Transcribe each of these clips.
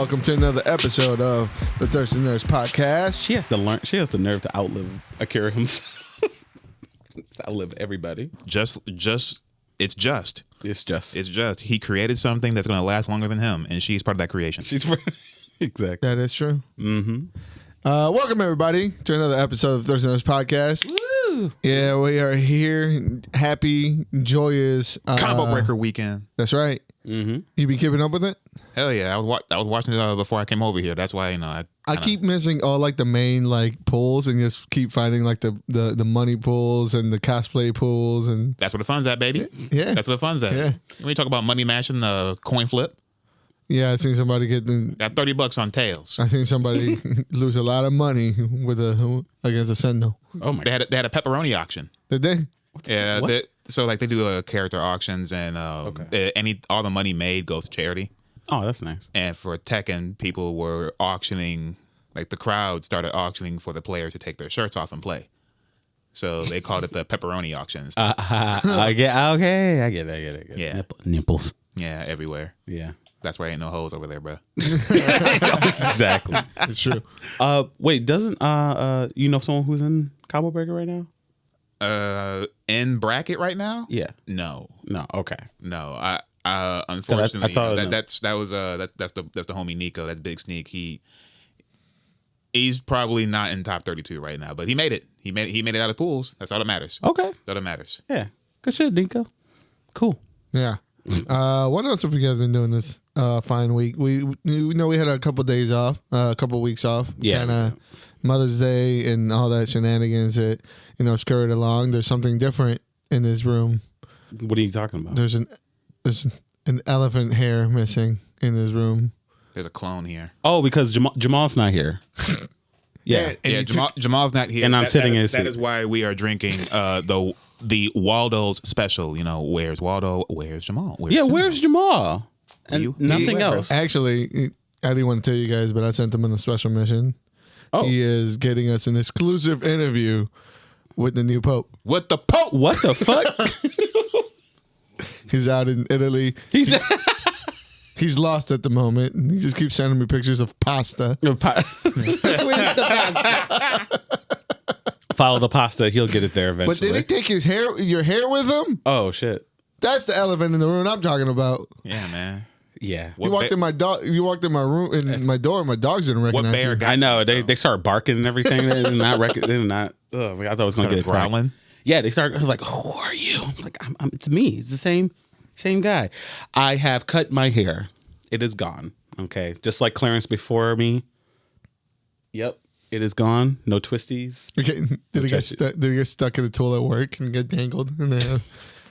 welcome to another episode of the Thirsty Nerds Podcast. She has to learn. She has the nerve to outlive Akira himself. Outlive everybody. It's just. He created something that's going to last longer than him, and she's part of that creation. Exactly. That is true. Mm-hmm. Welcome everybody to another episode of Thirsty Nerds Podcast. Woo! Yeah, we are here. Happy, joyous Combo breaker weekend. That's right. Mm-hmm. You be keeping up with it? Hell yeah! I was watching it before I came over here. That's why I keep missing all like the main like pools and just keep finding like the money pools and the cosplay pools and that's where the fun's at, baby. Yeah, That's where the fun's at. Yeah. When you talk about money mashing, the coin flip, yeah. I seen somebody got $30 on tails. I seen somebody lose a lot of money with against a Sendo. Oh my! They had a pepperoni auction. Did they? Yeah. What? So like they do character auctions and all the money made goes to charity. Oh, that's nice. And for Tekken, people were auctioning, like the crowd started auctioning for the players to take their shirts off and play. So they called it the pepperoni auctions. I get it. Yeah. Nipples. Yeah, everywhere. Yeah. That's why ain't no hoes over there, bro. Exactly. It's true. Wait, doesn't you know someone who's in Cabo Breaker right now? In bracket right now? Yeah. No. Okay. No. I unfortunately I thought that's the homie Nico. That's Big Sneak. He's probably not in top 32 right now, but he made it. He made it out of pools. That's all that matters. Okay. That's all that matters. Yeah. Good shit, Nico. Cool. Yeah. What else have you guys been doing this fine week? We know we had a couple days off, a couple weeks off. Yeah. Kind of Mother's Day and all that shenanigans that scurried along. There's something different in his room. What are you talking about? There's an elephant hair missing in his room. There's a clone here. Oh, because Jamal's not here. Yeah. Jamal's not here. And I'm sitting in his That seat. is why we are drinking the Waldo's special. Where's Waldo? Where's Jamal? Where's Jamal? And nothing else. Actually, I didn't want to tell you guys, but I sent him on a special mission. Oh. He is getting us an exclusive interview with the new Pope. With the Pope? What the fuck? He's out in Italy. He's lost at the moment. And he just keeps sending me pictures of pasta. Follow the pasta. He'll get it there eventually. But did he take your hair with him? Oh, shit. That's the elephant in the room I'm talking about. Yeah, man. Yeah. You walked in my room in my door. My dogs didn't recognize bear you. got I know. They start barking and everything. They did not I thought it was going to get growling. Yeah, they started like, "Who are you?" I'm like, it's me. It's the same guy. I have cut my hair. It is gone. Okay, just like Clarence before me. Yep, it is gone. No twisties. Okay. Did he get stuck in a toilet at work and get dangled?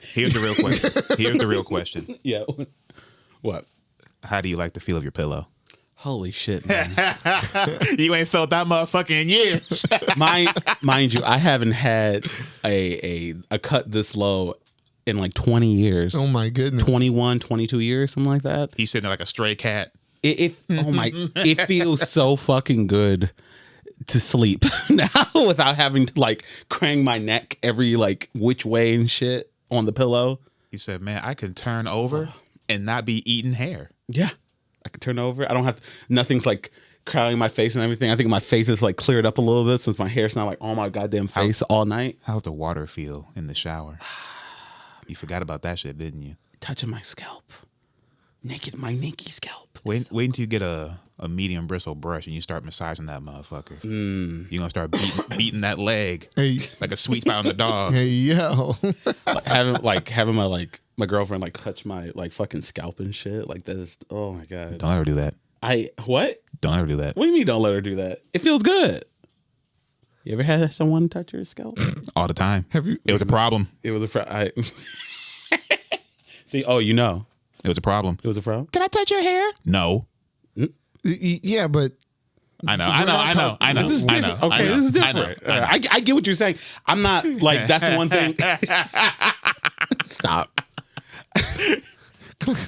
Here's the real question. Yeah. What? How do you like the feel of your pillow? Holy shit, man. You ain't felt that motherfucker in years. Mind you, I haven't had a cut this low in like 20 years. Oh my goodness. 21, 22 years, something like that. He's sitting there like a stray cat. It feels so fucking good to sleep now without having to like crank my neck every like which way and shit on the pillow. He said, man, I can turn over and not be eating hair. Yeah. I can turn over. I don't have nothing's like crowding my face and everything. I think my face is like cleared up a little bit since my hair's not like on my goddamn face all night. How's the water feel in the shower? You forgot about that shit, didn't you? Touching my scalp. My naked scalp. Wait until you get a medium bristle brush and you start massaging that motherfucker. You're gonna start beating that leg like a sweet spot on the dog. Hey yo. having my girlfriend like touch my like fucking scalp and shit. Like that is, oh my god. Don't ever do that. What? Don't ever do that. What do you mean don't let her do that? It feels good. You ever had someone touch your scalp? All the time. Have you? It was a problem. It was a See, oh, you know. It was a problem. It was a problem? Can I touch your hair? No. Yeah, but I know. This is different. Okay, this is different. I get what you're saying. I'm not like that's one thing. Stop. I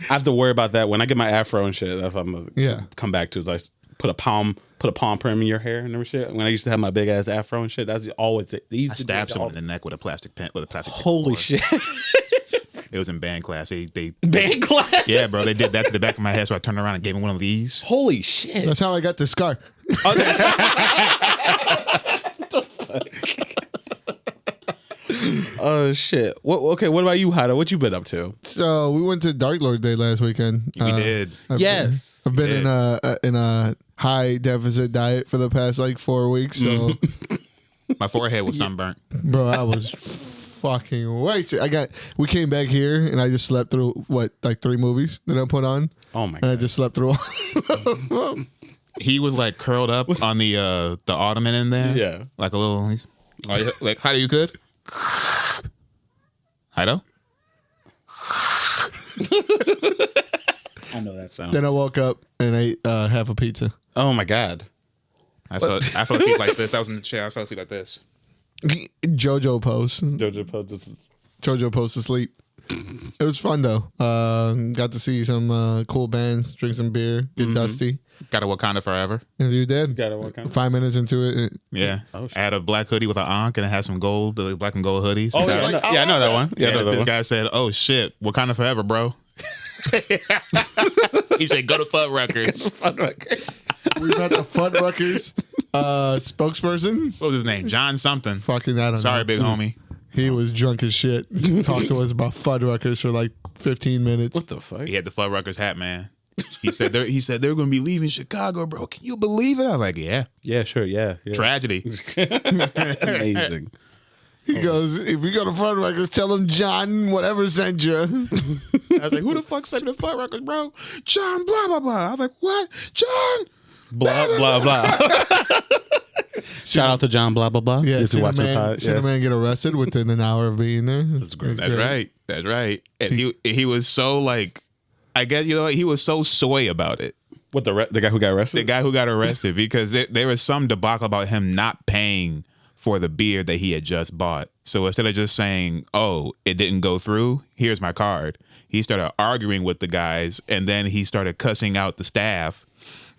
have to worry about that when I get my afro and shit. If I'm gonna come back to like put a palm print in your hair and every shit. When I used to have my big ass afro and shit, that's always it. I stabbed someone in the neck with a plastic pen. Holy shit. It was in band class. They Band class? yeah, bro. They did that to the back of my head, so I turned around and gave him one of these. Holy shit. That's how I got the scar. Oh shit. What about you, Hada? What you been up to? So we went to Dark Lord Day last weekend. We did. I've been in a high deficit diet for the past like 4 weeks. So, My forehead was sunburnt. bro, I was fucking wasted. We came back here and I just slept through like 3 movies that I put on. Oh my And I god. just slept through all. He was like curled up on the ottoman in there. Yeah. Like a little. Like, how do you good? Hido? I know that sound. Then I woke up and ate half a pizza. Oh my god. I fell asleep like this. I was in the chair. I fell asleep like this. JoJo post. JoJo post to sleep. It was fun though. Got to see some cool bands, drink some beer, get dusty. Got a Wakanda forever. As you did. Got it, what kind of- 5 minutes into it. Yeah. Oh, shit. I had a black hoodie with an ankh and it had some gold, the black and gold hoodies. Oh, The yeah, guy- I know, yeah, I know that one. Yeah, I know that this one. guy said, "Oh shit, Wakanda forever, bro." He said, "Go to Fuddruckers." We met the Fuddruckers spokesperson. What was his name? John something. Fucking, I don't Sorry, know. big homie. He was drunk as shit. Talked to us about Fuddruckers for like 15 minutes. What the fuck? He had the Fuddruckers hat, man. He said they're going to be leaving Chicago, bro. Can you believe it? I was like, yeah. Yeah, sure, yeah. Tragedy. Amazing. He goes, if we go to Fuddruckers, tell him John whatever sent you. I was like, who the fuck sent me the Fuddruckers, bro? John, blah, blah, blah. I was like, what? John! Blah, blah, blah. Shout out to John, blah, blah, blah. Yeah, If you watch the Cinnamon, pod, Cinnamon get arrested within an hour of being there. That's great. That's right. That's right. And he was so like, I guess, he was so soy about it. What, the guy who got arrested? The guy who got arrested, because there was some debacle about him not paying for the beer that he had just bought. So instead of just saying, "Oh, it didn't go through, here's my card," he started arguing with the guys, and then he started cussing out the staff.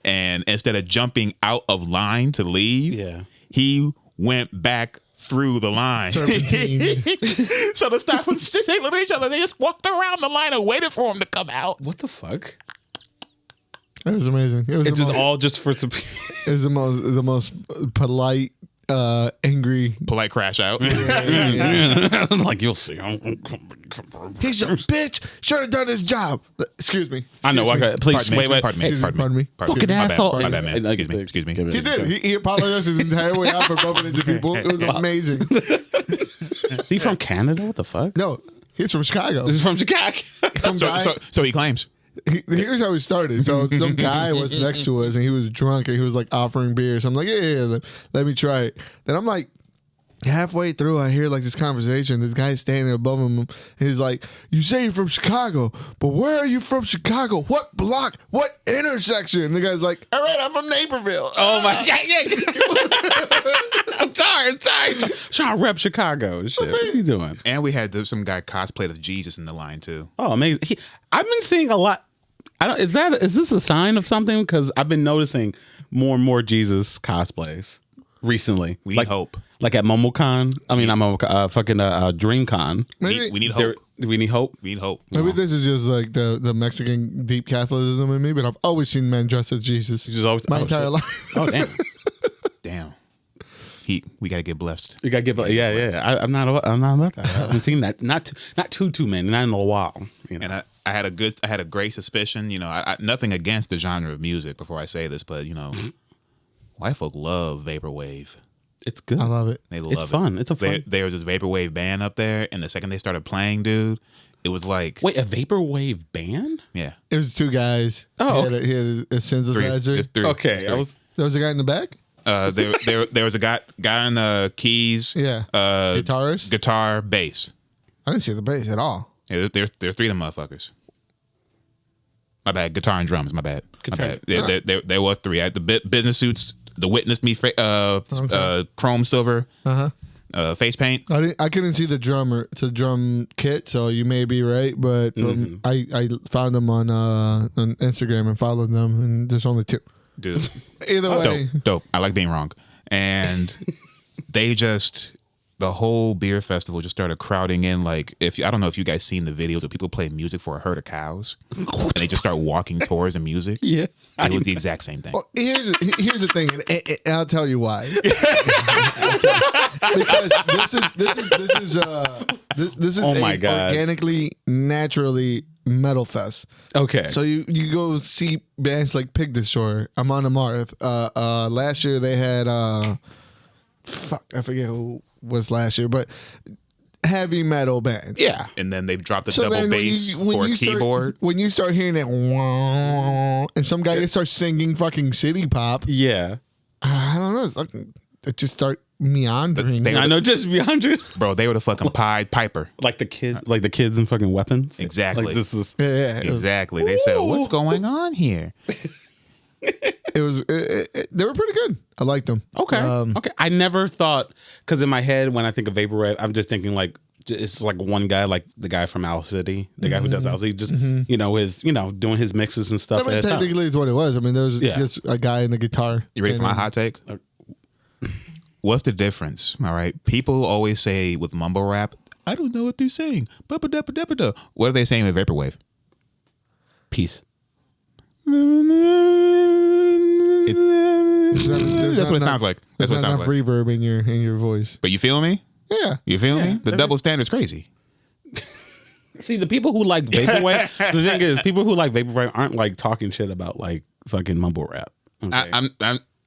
And instead of jumping out of line to leave, Yeah. he went back through the line. Serpentine. So the staff was just, they looked at each other. They just walked around the line and waited for him to come out. What the fuck? It was amazing. It was It's the just most, all just for some. it was the most polite, angry. Polite crash out. Like, you'll see. He's a bitch. Should have done his job. Excuse me. I know. Excuse me. Please, wait. Pardon me. Excuse me, pardon me. Fucking My bad. asshole. My bad, man. Excuse me. He did. He apologized his entire way out for bumping into people. It was amazing. Is he from Canada? What the fuck? No, he's from Chicago. This is from Chicago. Some guy. So he claims. Here's how he started. So some guy was next to us and he was drunk and he was like offering beer. So I'm like, yeah, let me try it. Then I'm like, halfway through, I hear like this conversation. This guy's standing above him. And he's like, "You say you're from Chicago, but where are you from Chicago? What block? What intersection?" And the guy's like, "All right, I'm from Naperville." Oh my god! I'm sorry. Trying to rep Chicago. Shit. What are you doing? And we had some guy cosplay as Jesus in the line too. Oh, amazing! I've been seeing a lot. Is this a sign of something? Because I've been noticing more and more Jesus cosplays recently. We need hope. Like at MomoCon. I mean, I'm fucking DreamCon. Maybe, We need hope. We need hope. We need hope. maybe this is just like the Mexican deep Catholicism in me, but I've always seen men dressed as Jesus Just always, my oh, entire shit. life. Oh damn! Damn. We gotta get blessed. You gotta get. Yeah. I'm not about that. I haven't seen that. Not too many. Not in a while. You know. And I had a great suspicion. I nothing against the genre of music. Before I say this, but white folk love vaporwave. It's good. I love it. They love It's it. fun. It's a fun. There was this vaporwave band up there, and the second they started playing, dude, it was like, Wait, a vaporwave band? yeah, It was 2 guys. Oh, he had a synthesizer. It's three. Okay, It's I three. was. There was a guy in the back. There was a guy on the keys. Yeah. Guitarist? guitar, bass. I didn't see the bass at all. Yeah, there's 3 of them motherfuckers. My bad. Guitar and drums. My bad. Guitar- My bad. There was 3. I had the business suits, the Witness Me, chrome silver, face paint. I couldn't see the drum kit, so you may be right, but I found them on Instagram and followed them, and there's only 2. Dude, Either way, dope. I like being wrong. And they just the whole beer festival just started crowding in. Like, I don't know if you guys seen the videos of people playing music for a herd of cows, and they just start walking towards the music. Yeah, it was the exact same thing. Well, here's the thing, and I'll tell you why. Because this is Oh my God. organically, naturally metal fest. Okay. So you go see bands like Pig Destroyer, Amon Amarth. Last year they had I forget who was last year, but heavy metal band. yeah. And then they dropped the So double then bass or a keyboard. When you start hearing that, and some guy starts singing fucking city pop, Yeah. I don't know. It's like, it just start meandering. They- I know, just beyond you. Bro, they were the fucking Pied Piper. Like the kids in fucking Weapons. Exactly. Like this is. Yeah, it was, Exactly. They said, "What's going on here?" they were pretty good. I liked them. Okay. Okay. I never thought, because in my head when I think of Vaporwave, I'm just thinking like it's like one guy, like the guy from Owl City, the guy who does Owl City, just doing his mixes and stuff. I mean, technically, it's what it was. I mean, there was just a guy in the guitar. You ready for my hot take? What's the difference? All right. People always say with mumble rap, I don't know what they're saying. Ba-ba-da-ba-da-ba-da. What are they saying with Vaporwave? Peace. That's what it sounds like. That's There's what it not sounds enough like. reverb in your voice. But you feel me? Yeah. You feel me? The double standard's crazy. See, the people who like Vaporwave, the thing is, people who like Vaporwave aren't like talking shit about like fucking mumble rap. Okay?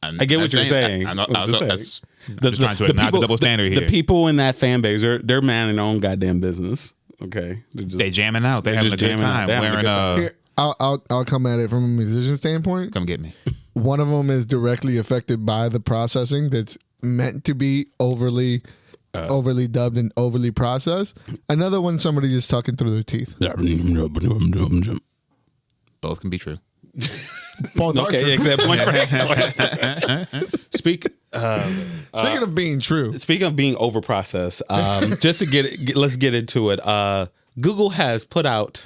I get what you're saying. I'm I'm just just trying to acknowledge the double standard here. The people in that fan base, they're manning their own goddamn business. Okay, They jamming out. They're having a just good jamming out. time. They're having a Wearing good time. Here, I'll come at it from a musician standpoint. come get me. One of them is directly affected by the processing that's meant to be overly dubbed and overly processed. Another one, somebody just talking through their teeth. Both can be true. Both are Okay, true. except point. Speaking Speaking of being true, Speaking of being over processed, just to let's get into it. Google has put out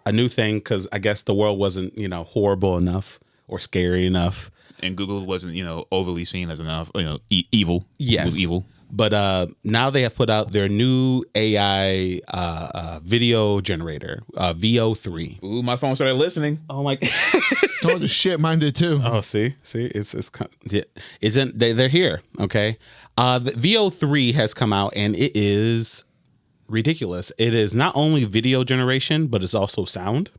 a new thing because I guess the world wasn't horrible enough or scary enough. And Google wasn't, overly seen as enough, evil. Yes. It was evil. But now they have put out their new AI video generator, VO3. Ooh, my phone started listening. Oh my! told you shit, mine did too. Oh, see, isn't they're here? Okay, the VO3 has come out and it is ridiculous. It is not only video generation, but it's also sound.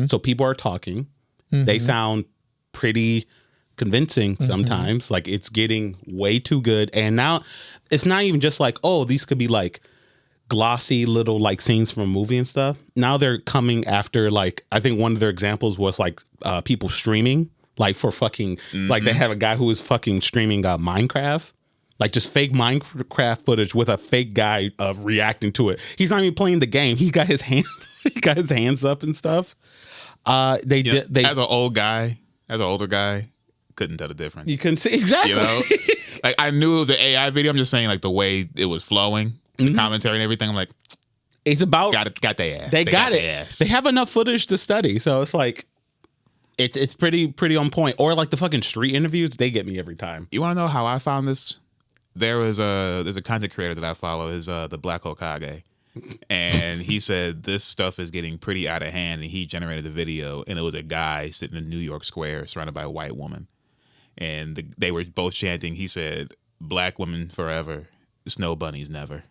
So people are talking. They sound pretty convincing sometimes. Like it's getting way too good. And now it's not even just like, oh, these could be like glossy little like scenes from a movie and stuff. Now they're coming after, like, I think one of their examples was like people streaming, like for fucking like they have a guy who is fucking streaming Minecraft. Like just fake Minecraft footage with a fake guy reacting to it. He's not even playing the game. He got his hands up and stuff. As an older guy, couldn't tell the difference. You couldn't see exactly. Like I knew it was an AI video. I'm just saying, like the way it was flowing, the commentary and everything. I'm like, it's about got their ass. They got it. Ass. They have enough footage to study, so it's like it's pretty on point. Or like the fucking street interviews, they get me every time. You want to know how I found this? There's a content creator that I follow. Is the Black Hokage. And he said this stuff is getting pretty out of hand, and he generated the video, and it was a guy sitting in New York Square surrounded by a white woman, and they were both chanting. He said, "Black women forever, snow bunnies never."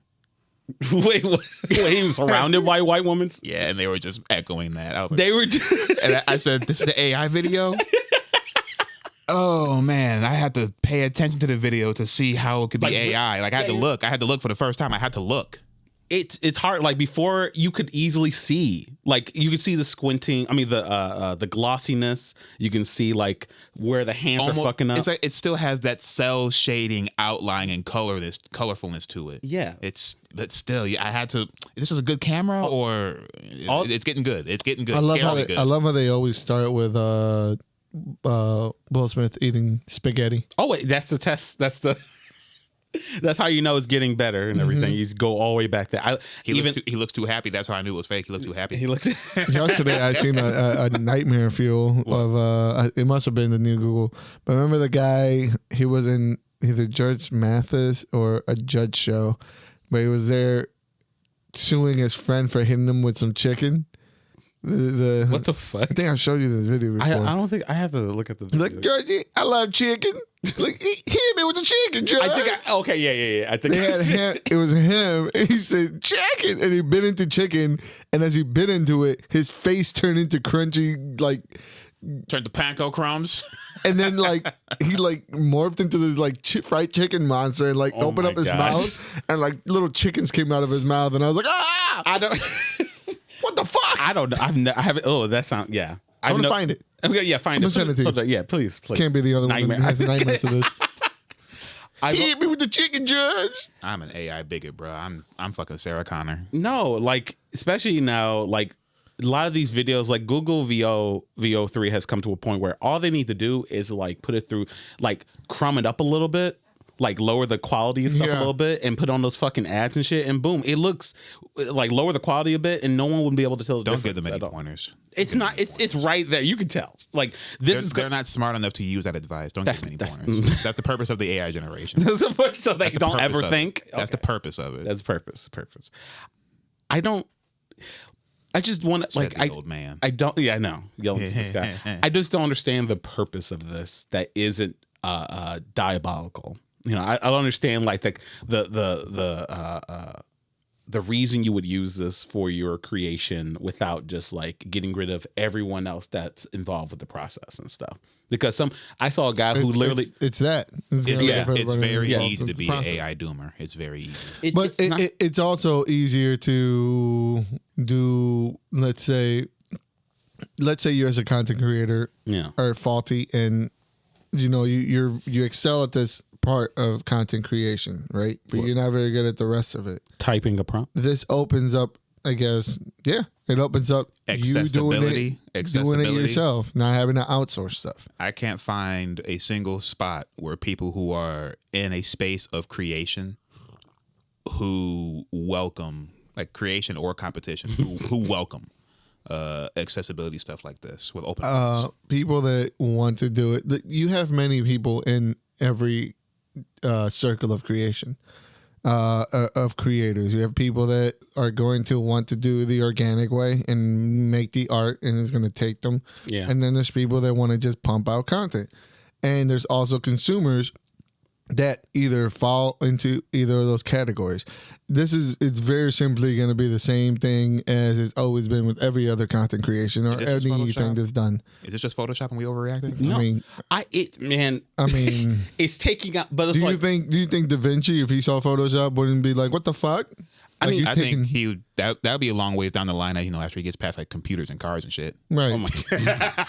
Wait, he was surrounded by white women? Yeah, and they were just echoing that. I was like, They were just and I said, "This is the AI video." Oh man, I had to pay attention to the video to see how it could be AI. Like I had to look. I had to look for the first time. I had to look. It's hard. Like before, you could easily see, like you could see the squinting. I mean, the glossiness. You can see like where the hands are fucking up. It's like it still has that cell shading, outline, and colorfulness to it. Yeah, but still, I had to. This is a good camera, or it's getting good. It's getting good. I love how they always start with Will Smith eating spaghetti. Oh wait, that's the test. That's how you know it's getting better and everything. You go all the way back there. He looks too happy. That's how I knew it was fake. He looked too happy. Yesterday, I seen a nightmare fuel of it must have been the new Google. But remember the guy? He was in either Judge Mathis or a judge show, but he was there suing his friend for hitting him with some chicken. What the fuck? I think I've showed you this video before. I don't think I have to look at the video. Like, Georgie, I love chicken. Like, he hit me with the chicken, George. Okay, yeah. I think They had him, it was him, and he said chicken, and he bit into chicken, and as he bit into it, his face turned into crunchy, like, Turned to panko crumbs. and then like he like morphed into this like fried chicken monster, and like opened up his mouth, and like little chickens came out of his mouth, and I was like, ah! I don't. What the fuck? I don't know. I haven't. Oh, that sounds. Yeah. I'm gonna find it. Okay, yeah, find I'm it. gonna send it to you. Yeah, please. Can't be the other one that has nightmares to this. He hit me with the chicken, Judge. I'm an AI bigot, bro. I'm fucking Sarah Connor. No, like especially now, like a lot of these videos, like Google VO3 has come to a point where all they need to do is like put it through, like crumb it up a little bit, like lower the quality and stuff a little bit, and put on those fucking ads and shit, and boom, it looks like lower the quality a bit, and no one would be able to tell the Don't difference. give them any pointers. It's not. It's right there. You can tell. Like They're not smart enough to use that advice. Don't give them any pointers. That's the purpose of the AI generation. so they don't ever think. That's the purpose of it. That's purpose. I just want to like old man. I don't. Yeah, I know. Yelling to this guy. I just don't understand the purpose of this. That isn't diabolical. You know, I don't understand like the reason you would use this for your creation without just like getting rid of everyone else that's involved with the process and stuff. Because I saw a guy who literally it's that. It's very easy to be an AI doomer. It's very easy. It's also easier to do. Let's say you as a content creator are faulty, and you know you excel at this part of content creation, right? But you're not very good at the rest of it. Typing a prompt. This opens up, I guess. Yeah, it opens up you doing it yourself, not having to outsource stuff. I can't find a single spot where people who are in a space of creation who welcome, like creation or competition, who welcome accessibility stuff like this with open arms. People that want to do it. You have many people in every circle of creation, of creators. You have people that are going to want to do the organic way and make the art, and it's going to take them. Yeah. And then there's people that want to just pump out content, and there's also consumers that either fall into either of those categories. It's very simply going to be the same thing as it's always been with every other content creation or anything that's done. Is this just Photoshop and we overreacting? No, I mean, it's taking out. But it's do you think Da Vinci, if he saw Photoshop, wouldn't be like, what the fuck? I think that would be a long ways down the line. After he gets past like computers and cars and shit. Right. Oh my God.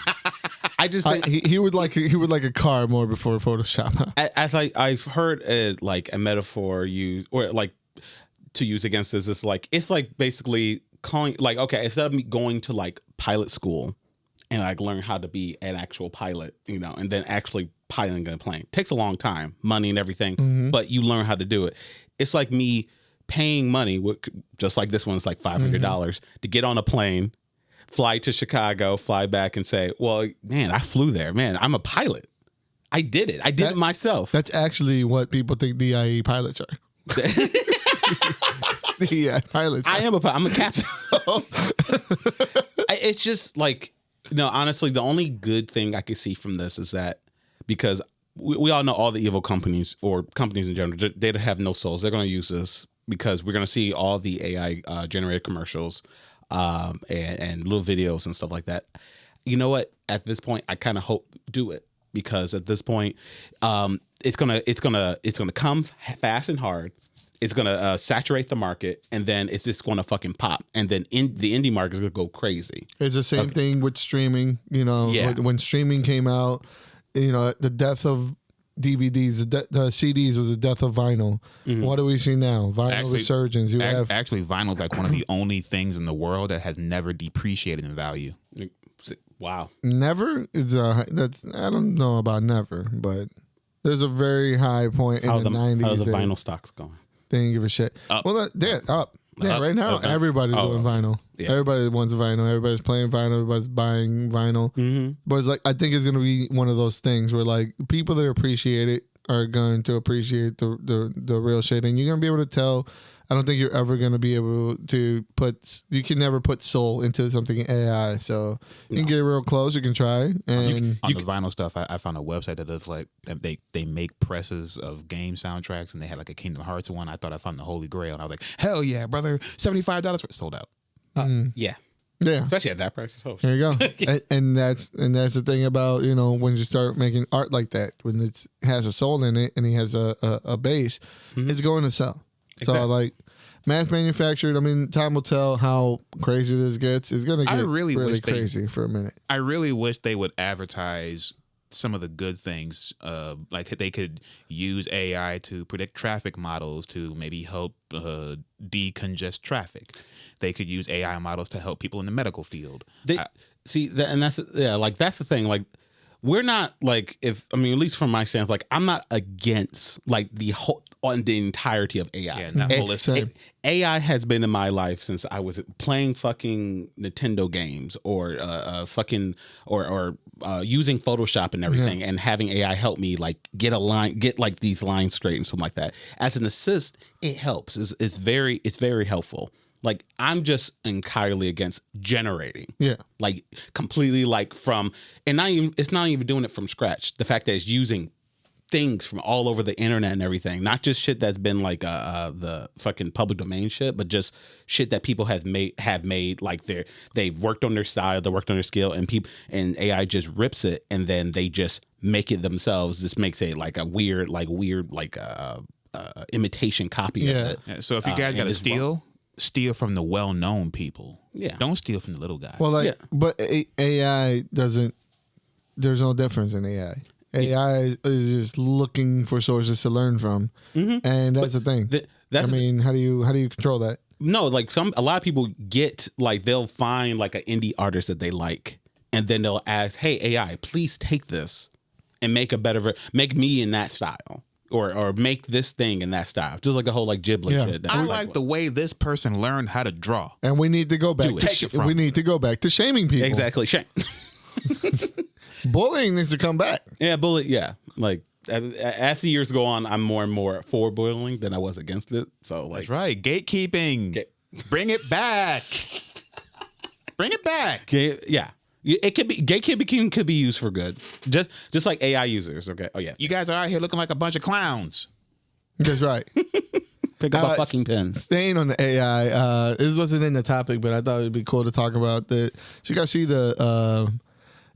I just think he would like a car more before Photoshop. As I've heard a metaphor used or like to use against this, it's like basically calling like, okay, instead of me going to like pilot school and like learn how to be an actual pilot, and then actually piloting a plane, takes a long time, money and everything, but you learn how to do it. It's like me paying money, just like this one's like $500 to get on a plane, fly to Chicago, fly back, and say, well, man, I flew there. Man, I'm a pilot. I did it. I did it myself. That's actually what people think DIE pilots are. Yeah, pilots. I am a pilot. I'm a captain. It's just like, honestly, the only good thing I could see from this is that because we all know all the evil companies or companies in general, they have no souls. They're going to use this because we're going to see all the AI generated commercials and little videos and stuff like that. You know what? At this point, I kind of hope do it because at this point, it's gonna come fast and hard. It's gonna saturate the market, and then it's just gonna fucking pop, and then the indie market is gonna go crazy. It's the same thing with streaming. When streaming came out, the death of DVDs, the CDs was the death of vinyl. Mm-hmm. What do we see now? Vinyl resurgence. Actually, vinyl is like one of the only things in the world that has never depreciated in value. Wow. Never? I don't know about never, but there's a very high point in the 90s. How's the vinyl stocks going? They didn't give a shit. Up. Well, they're up. Yeah, right now everybody's doing vinyl. Yeah. Everybody wants vinyl. Everybody's playing vinyl. Everybody's buying vinyl. Mm-hmm. But it's like I think it's gonna be one of those things where like people that appreciate it are going to appreciate the real shit, and you're gonna be able to tell. I don't think you're ever gonna be able to you can never put soul into something in AI. So you can get real close. You can try, and on the vinyl stuff, I found a website that does like they make presses of game soundtracks, and they had like a Kingdom Hearts one. I thought I found the Holy Grail, and I was like, hell yeah, brother, $75 for sold out. Yeah. Yeah, especially at that price. Oh, there you go. and that's the thing about when you start making art like that, when it has a soul in it and he has a base, it's going to sell. Exactly. So like mass manufactured. I mean, time will tell how crazy this gets. It's gonna get really crazy for a minute. I really wish they would advertise some of the good things, like they could use AI to predict traffic models to maybe help decongest traffic. They could use AI models to help people in the medical field. That's the thing. Like, we're not like, at least from my stance, like I'm not against like the whole on the entirety of AI. Yeah, not holistic. AI has been in my life since I was playing fucking Nintendo games or using Photoshop and everything, and having AI help me like get like these lines straight and something like that. As an assist, it helps. It's very helpful. Like, I'm just entirely against generating. Yeah. Like, completely like from, and it's not even doing it from scratch. The fact that it's using things from all over the internet and everything, not just shit that's been like the fucking public domain shit, but just shit that people have made like they've worked on their style, they worked on their skill, and AI just rips it, and then they just make it themselves. Just makes it like a weird imitation copy of it. Yeah, so if you guys got to steal from the well-known people. Yeah. Don't steal from the little guy. Well, but AI doesn't. There's no difference in AI. AI is just looking for sources to learn from, and that's the thing. How do you control that? No, like a lot of people get like they'll find like an indie artist that they like, and then they'll ask, "Hey AI, please take this and make make me in that style." Or make this thing in that style, just like a whole like Ghibli shit. I like the way this person learned how to draw, and we need to go back. We need to go back to shaming people. Exactly, shame. Bullying needs to come back. Yeah, Yeah, like as the years go on, I'm more and more for bullying than I was against it. So like, that's right, gatekeeping. Bring it back. Bring it back. Yeah. It could be gatekeeping could be used for good, just like AI users. Okay. Oh yeah. You guys are out here looking like a bunch of clowns. That's right. Pick up a fucking pen. Staying on the AI, this wasn't in the topic, but I thought it'd be cool to talk about that. So you guys see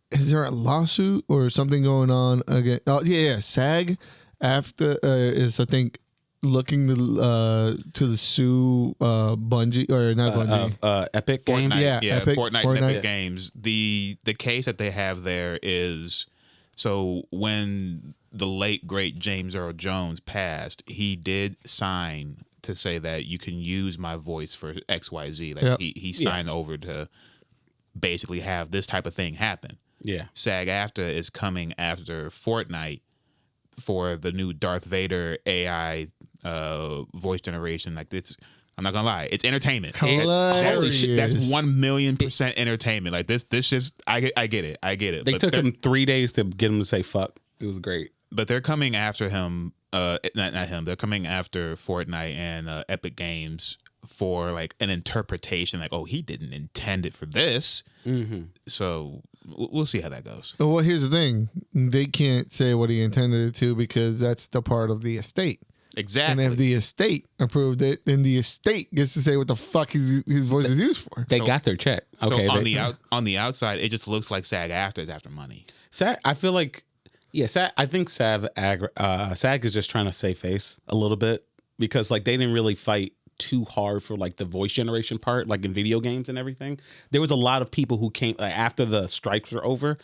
is there a lawsuit or something going on again? Oh yeah. SAG is I think looking to sue Bungie or not Bungie, Epic Games. Games. Yeah, Fortnite and Epic Games. The case that they have there is, so when the late great James Earl Jones passed, he did sign to say that you can use my voice for XYZ. Like he signed over to basically have this type of thing happen. Yeah. SAG-AFTRA is coming after Fortnite for the new Darth Vader AI voice generation. Like, it's, I'm not gonna lie, it's entertainment. Holy shit, that's 1,000,000% entertainment. Like this just I get it. They took him 3 days to get him to say fuck. It was great. But they're coming after him. Not him. They're coming after Fortnite and Epic Games for like an interpretation. Like, oh, he didn't intend it for this. So we'll see how that goes. Well, here's the thing: they can't say what he intended it to because that's the part of the estate. Exactly. And if the estate approved it, then the estate gets to say what the fuck his voice is used for. They got their check. Okay. So on the outside, it just looks like SAG-AFTRA is after money. I feel like, I think SAG is just trying to save face a little bit because like they didn't really fight too hard for like the voice generation part, like in video games and everything. There was a lot of people who came after the strikes were over.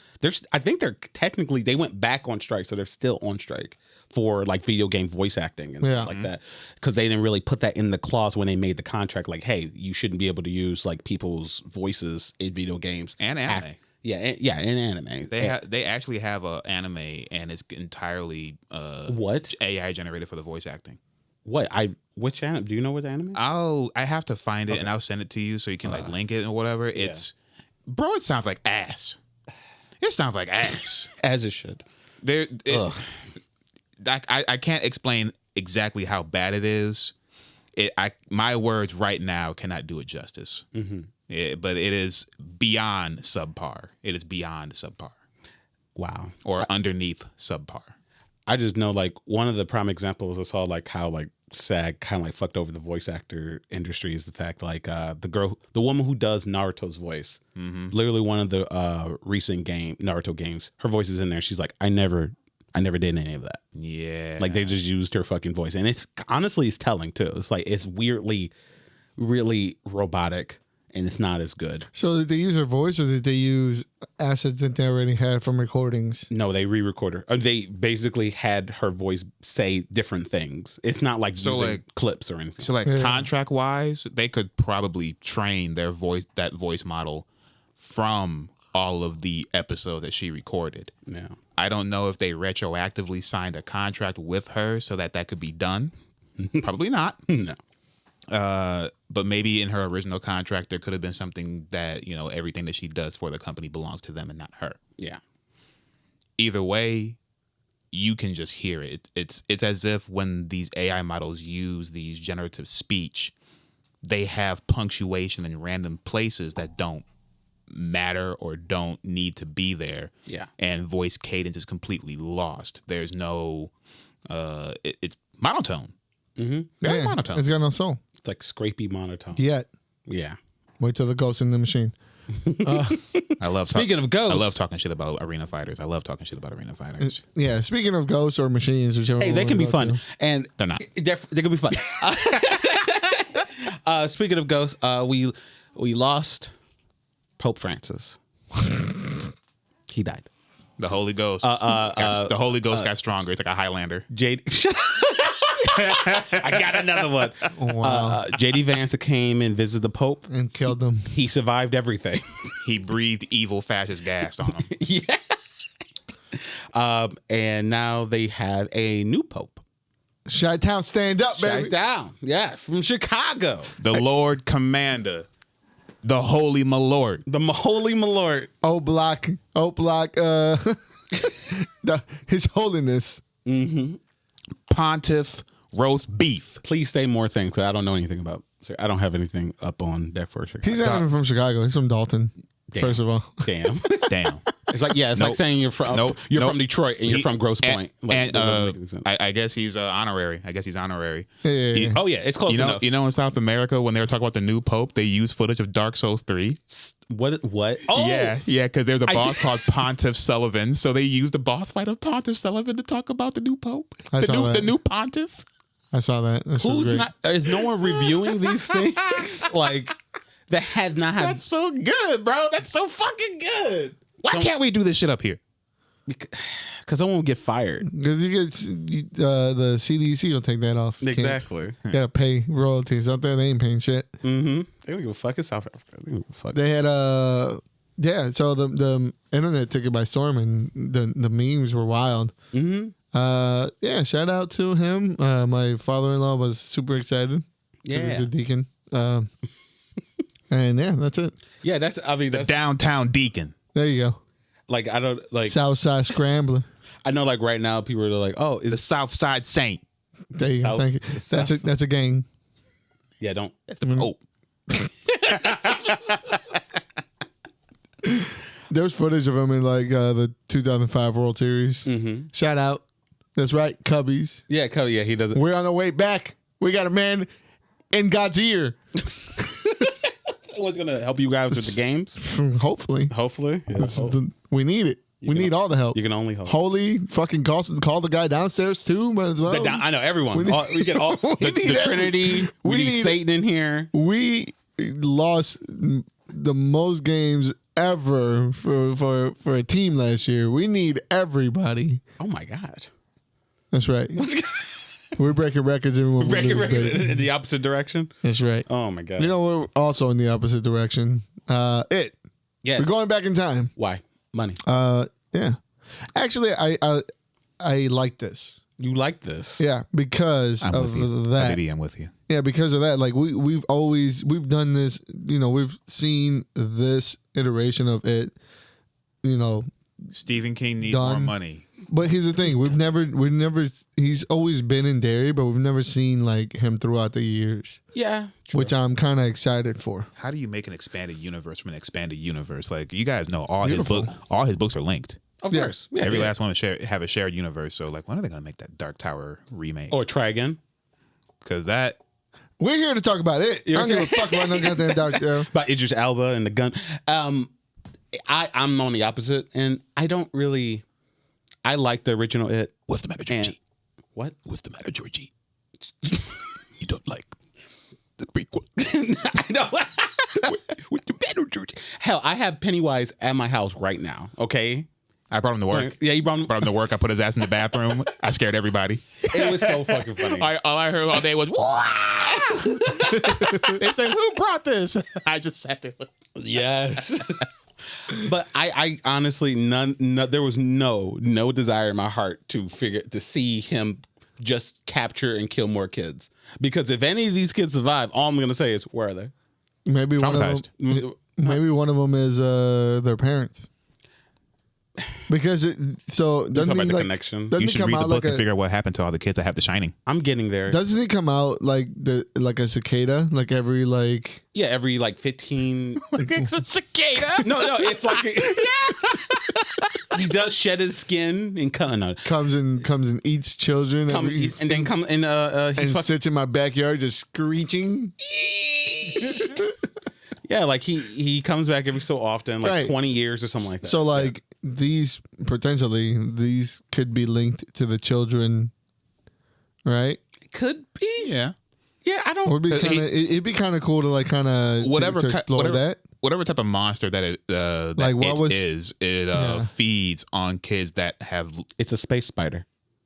I think they went back on strike, so they're still on strike for like video game voice acting and stuff like that, because they didn't really put that in the clause when they made the contract. Like, hey, you shouldn't be able to use like people's voices in video games and anime. And anime. They actually have a anime, and it's entirely AI generated for the voice acting. Which anime? Do you know what anime? I have to find it and I'll send it to you so you can like link it and whatever. It sounds like ass. It sounds like ass. As it should. I can't explain exactly how bad it is. My words right now cannot do it justice. But it is beyond subpar. It is beyond subpar. Wow. Or underneath subpar. I just know, like, one of the prime examples I saw, like, how, like, SAG kind of, like, fucked over the voice actor industry is the fact, like, the woman who does Naruto's voice, literally one of the recent Naruto games, her voice is in there. She's like, I never did any of that. Yeah. Like, they just used her fucking voice. And it's telling, too. It's like, it's weirdly, really robotic, and it's not as good. So did they use her voice, or did they use assets that they already had from recordings? No, they re-recorded her. They basically had her voice say different things. It's not like using like clips or anything. So, like, contract-wise, they could probably train that voice model from all of the episodes that she recorded. Yeah. I don't know if they retroactively signed a contract with her so that could be done. Probably not. No. But maybe in her original contract, there could have been something that, everything that she does for the company belongs to them and not her. Yeah. Either way, you can just hear it. It's as if when these AI models use these generative speech, they have punctuation in random places that don't matter or don't need to be there. Yeah. And voice cadence is completely lost. There's no it's monotone. Very monotone. It's got no soul. It's like scrapey monotone. Yet. Yeah. Wait till the ghost in the machine. I love Speaking of ghosts, I love talking shit about arena fighters. Yeah, speaking of ghosts or machines, whichever. hey, they can be fun, and They're not. they can be fun. Speaking of ghosts, we lost Pope Francis. He died. The Holy Ghost. The Holy Ghost got stronger. It's like a Highlander. I got another one. Wow. JD Vance came and visited the Pope and killed him. He survived everything. He breathed evil fascist gas on him. Yeah. And now they have a new Pope. Chi-Town, stand up, baby. Chi-Town. Yeah, from Chicago. The Lord Commander. The Holy Malort. The Holy Malort. His Holiness. Mm-hmm. Pontiff Roast Beef. Please say more things, because I don't know anything about. I don't have anything up on that for Chicago. He's not even from Chicago. He's from Dalton. Damn. First of all. Damn. It's like, yeah, it's like saying you're from from Detroit and you're from Grosse Pointe. I guess he's honorary. Yeah. Oh yeah, it's close enough. You know, in South America, when they were talking about the new Pope, they use footage of Dark Souls 3. What? Oh yeah, because there's a boss called Pontiff Sullivan, so they used the boss fight of Pontiff Sullivan to talk about the new Pope, the new Pontiff. I saw that. This was great. Is no one reviewing these things? Like, that has not had. That's so good, bro. That's so fucking good. Why can't we do this shit up here? Because someone will get fired. Because the CDC will take that off. Exactly. You gotta pay royalties out there. They ain't paying shit. Mm-hmm. They don't give a fuck in South Africa. They don't give a fuck. They had so the internet took it by storm, and the memes were wild. Mm-hmm. Shout out to him. My father-in-law was super excited. Yeah. He's the deacon. And yeah, that's it. Yeah, that's the downtown deacon. There you go. Like, I don't like Southside Scrambler. I know, like, right now people are like, "Oh, is the Southside Saint?" There you go. Thank you. That's a gang. Yeah, don't. That's the Pope. There was footage of him in like the 2005 World Series. Mm-hmm. Shout out. That's right, Cubbies. Yeah, yeah, he doesn't. We're on the way back. We got a man in God's ear. What's gonna help you guys with the games? Hopefully. Yeah, we need it. We need all the help. You can only hope. Holy fucking call the guy downstairs too, might as well. I know everyone. We get all the Trinity. We need Satan in here. We lost the most games ever for a team last year. We need everybody. Oh my God. That's right. We're breaking records. Everyone breaking records in the opposite direction. That's right. Oh my God. You know, we're also in the opposite direction. Yes. We're going back in time. Why? Money. Yeah. Actually, I like this. You like this? Yeah, because of that. Maybe I'm with you. Yeah, because of that. Like we've done this. You know, we've seen this iteration of it. You know, Stephen King needs more money. But here's the thing: we've never. He's always been in Derry, but we've never seen like him throughout the years. Yeah, true. Which I'm kind of excited for. How do you make an expanded universe from an expanded universe? Like you guys know, all his books are linked. Of course, yeah, every last one have a shared universe. So like, when are they gonna make that Dark Tower remake? Or try again? Because that. We're here to talk about it. I don't give a fuck about no goddamn Dark Tower. About Idris Elba and the gun. I'm on the opposite, and I don't really. I like the original It. What's the matter, Georgie? What? What's the matter, Georgie? You don't like the prequel? I know. What's the matter, Georgie? Hell, I have Pennywise at my house right now. Okay. I brought him to work. Yeah, you brought him to work. I put his ass in the bathroom. I scared everybody. It was so fucking funny. All I heard all day was, "Wah!" They said, "Who brought this?" I just sat there. Yes. But I honestly there was no desire in my heart to see him just capture and kill more kids. Because if any of these kids survive, all I'm gonna say is, where are they? Maybe one of them is their parents. Because doesn't about he the connection? You should read the book and figure out what happened to all the kids that have The Shining. I'm getting there. Doesn't he come out like a cicada? Like every like. Yeah, every like 15. It's a cicada. No, it's like he does shed his skin and comes and eats children and sits in my backyard just screeching. Yeah, like he comes back every so often, like 20 years or something like that. So like these could be linked to the children, right? Could be. Yeah. Yeah, I don't. It'd be kind of cool to like kind of explore that. Whatever type of monster that it feeds on kids that have. It's a space spider.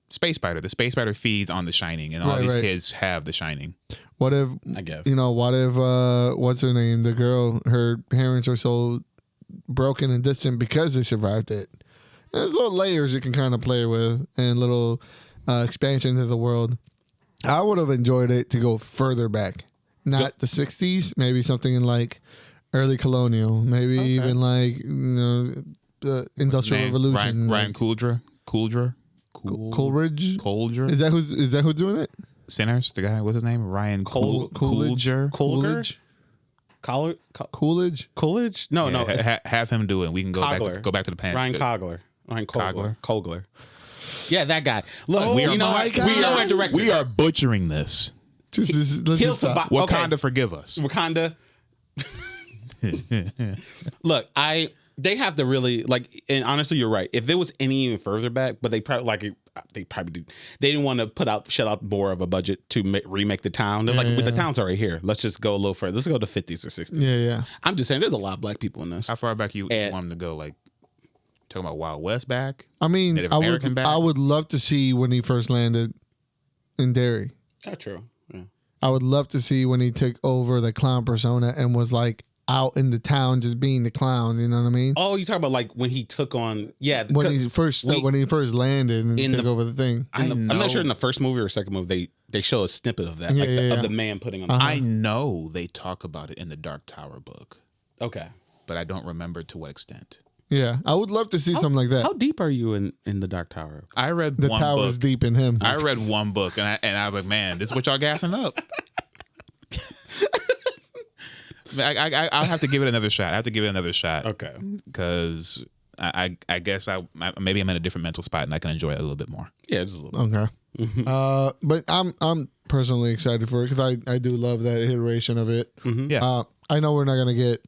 Space spider. The space spider feeds on The Shining, and all these kids have The Shining. What if, I guess, what's her name? The girl, her parents are so broken and distant because they survived it. There's little layers you can kind of play with and little expansion to the world. I would have enjoyed it to go further back. Not the 60s, maybe something in like early colonial, maybe even like, the Industrial Revolution. Ryan Coolidge? Coolidge? Is that who's doing it? Sinners, the guy, what's his name? Ryan Coolidge. Coolidge? No. Have him do it. We can go back to the pan. Ryan Coogler. Yeah, that guy. Look, we are butchering this. Let's just stop. Wakanda, forgive us. Wakanda. Look, they have to really and honestly, you're right. If there was any even further back, but they probably did. They didn't want to shell out more of a budget to remake the town. They're the town's already here. Let's just go a little further. Let's go to 50s or 60s. Yeah. I'm just saying, there's a lot of black people in this. How far back you want them to go? Like talking about Wild West back? I mean, Native American back? I would love to see when he first landed in Derry. That's true. Yeah. I would love to see when he took over the clown persona and was like out in the town just being the clown, you know what I mean? Oh, you talk about like when he took on when he first landed and took over the thing. I'm not sure in the first movie or second movie they show a snippet of that, of the man putting on. I know they talk about it in the Dark Tower book. Okay, but I don't remember to what extent. Yeah, I would love to see something like that. How deep are you in the Dark Tower? I read the one tower's book. Deep in him. I read one book and I was like, man, this is what y'all gassing up. I'll have to give it another shot. Okay. Because I guess maybe I'm in a different mental spot and I can enjoy it a little bit more. Yeah, just a little bit. Okay. But I'm personally excited for it because I do love that iteration of it. Mm-hmm. Yeah. I know we're not going to get,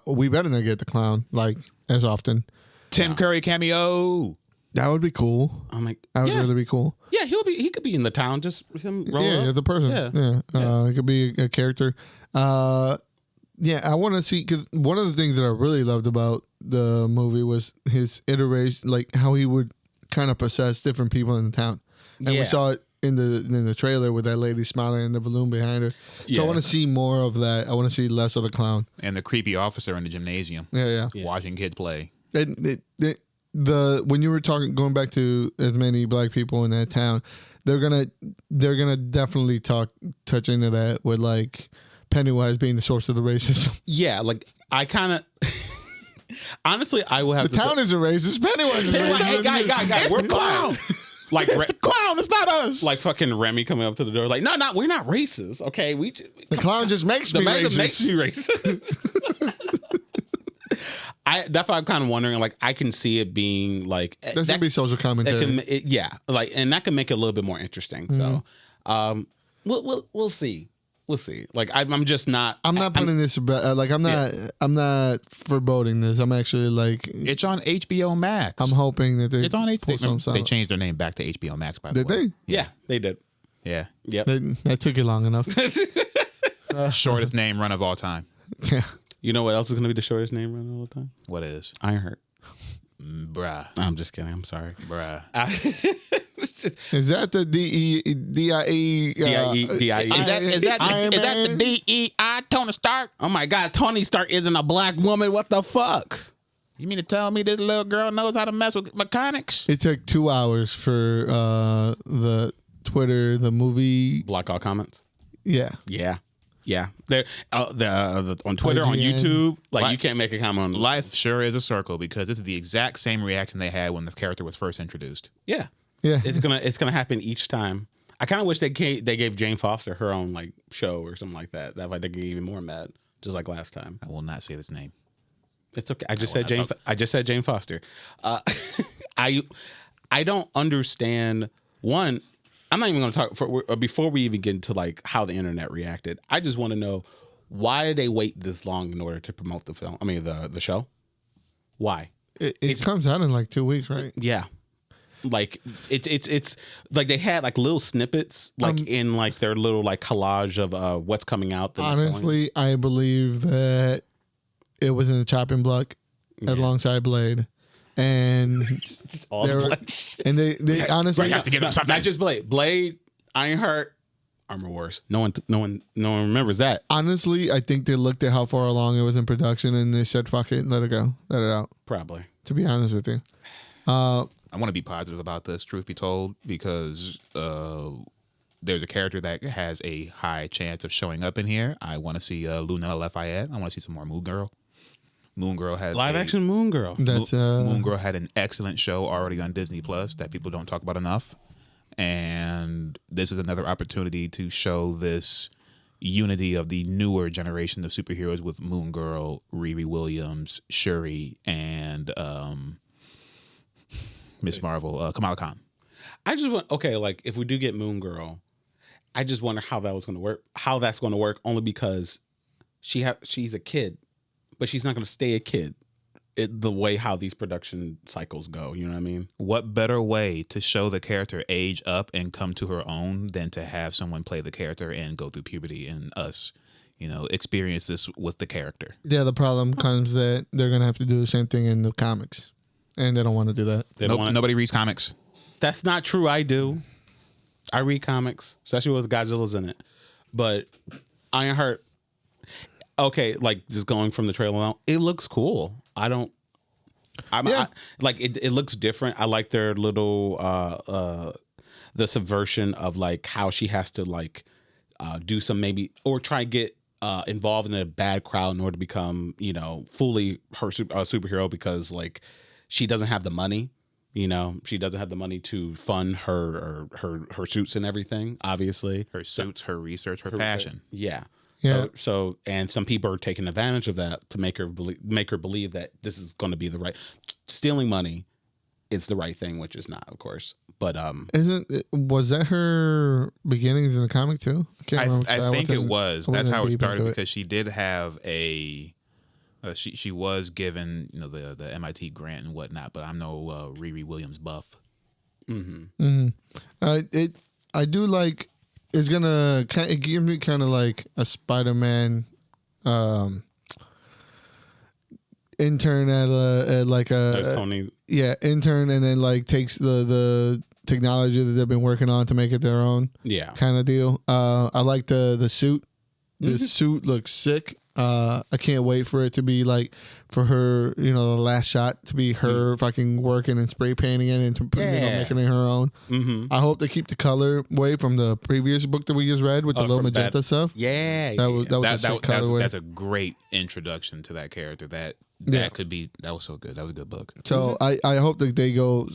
we better not get the clown like as often. Tim Curry cameo. That would be cool. I'm like, that would really be cool. Yeah, he could be in the town, just him rolling up. The person. Yeah. It could be a character. I want to see, because one of the things that I really loved about the movie was his iteration, like how he would kind of possess different people in the town. And we saw it in the trailer with that lady smiling and the balloon behind her. So I want to see more of that. I want to see less of the clown. And the creepy officer in the gymnasium. Yeah. Watching kids play. When you were going back to as many black people in that town, they're gonna definitely touch into that with like Pennywise being the source of the racism. Yeah, like I kind of Honestly, I will have The town isn't racist. Pennywise is Pennywise, hey, racist. guy, we're clown. Like It's the clown. It's not us. like fucking Remy coming up to the door, like, no, we're not racist. Okay, The clown just makes the me man that racist. makes you racist. That's why I'm kind of wondering. Like, I can see it being like There's gonna be social commentary. like, and that can make it a little bit more interesting. So, we'll see. We'll see. Like, I'm just not. I'm not putting this about. Like, I'm not foreboding this. I'm actually like. It's on HBO Max. I'm hoping that they. It's on pull HBO. some They changed their name back to HBO Max. By the Did way, they? Yeah, they did. Yeah. Yep. That took you long enough. Shortest name run of all time. Yeah. You know what else is going to be the shortest name run all the time? What is? Ironheart. Bruh. I'm just kidding. I'm sorry. Bruh. Is that the DIE? DIE. Is that the DEI Tony Stark? Oh my God, Tony Stark isn't a black woman. What the fuck? You mean to tell me this little girl knows how to mess with mechanics? It took 2 hours for the Twitter, the movie. Block all comments. Yeah. Yeah. There, on Twitter, on IGN. YouTube, like you can't make a comment on Life sure is a circle because it's the exact same reaction they had when the character was first introduced. Yeah. Yeah. It's gonna happen each time. I kind of wish they gave Jane Foster her own like show or something like that. That way they get even more mad, just like last time. I will not say this name. It's okay. I just said Jane Foster. I don't understand. One, I'm not even going to talk before we even get into like how the internet reacted. I just want to know why did they wait this long in order to promote the film? I mean the show. Why? It comes out in like 2 weeks, right? Yeah. Like it's like they had like little snippets like in like their little like collage of what's coming out. Honestly, I believe that it was in the chopping block alongside Blade, and just all the black shit. and they honestly have to give them something. Not just Blade, Ironheart, Armor Wars. No one remembers that. honestly, I think they looked at how far along it was in production and they said, "Fuck it, let it go, let it out." Probably. To be honest with you, I want to be positive about this, truth be told, because there's a character that has a high chance of showing up in here. I want to see Lunella Lafayette. I want to see some more Moon Girl. Moon Girl had Live action Moon Girl. that's Moon Girl had an excellent show already on Disney Plus that people don't talk about enough, and this is another opportunity to show this unity of the newer generation of superheroes with Moon Girl, Riri Williams, Shuri, and Miss Marvel, Kamala Khan. I just want like if we do get Moon Girl, I just wonder how that was going to work. How that's going to work only because she's a kid, but she's not going to stay a kid. The way how these production cycles go, you know what I mean? What better way to show the character age up and come to her own than to have someone play the character and go through puberty and us, experience this with the character? yeah. The problem comes that they're gonna have to do the same thing in the comics, and they don't want to do that. Nobody reads comics. That's not true. I do. I read comics, especially with Godzilla's in it. But Ironheart, okay, like just going from the trailer alone, it looks cool. It looks different. I like their little the subversion of like how she has to like do some maybe or try and get involved in a bad crowd in order to become fully her superhero because like she doesn't have the money. She doesn't have the money to fund her suits and everything. Obviously, Her suits, her research, her passion. yeah. Yeah. So and some people are taking advantage of that to make her believe that this is going to be the right stealing money is the right thing, which is not, of course. But was that her beginnings in the comic too? I think it was. That's how it started because she. she did have a. She was given the MIT grant and whatnot, but I'm no Riri Williams buff. Mm-hmm. I do like. It's gonna give me kind of like a Spider-Man intern at like a Tony. Intern, and then like takes the technology that they've been working on to make it their own. Yeah, kind of deal. I like the suit. The suit looks sick. I can't wait for it to be like for her, the last shot to be her fucking working and spray painting it and making it her own. Mm-hmm. I hope they keep the color way from the previous book that we just read with the little magenta stuff. Yeah, that was a sick colorway. That's a great introduction to that character. That That was so good. That was a good book. So I hope that they go,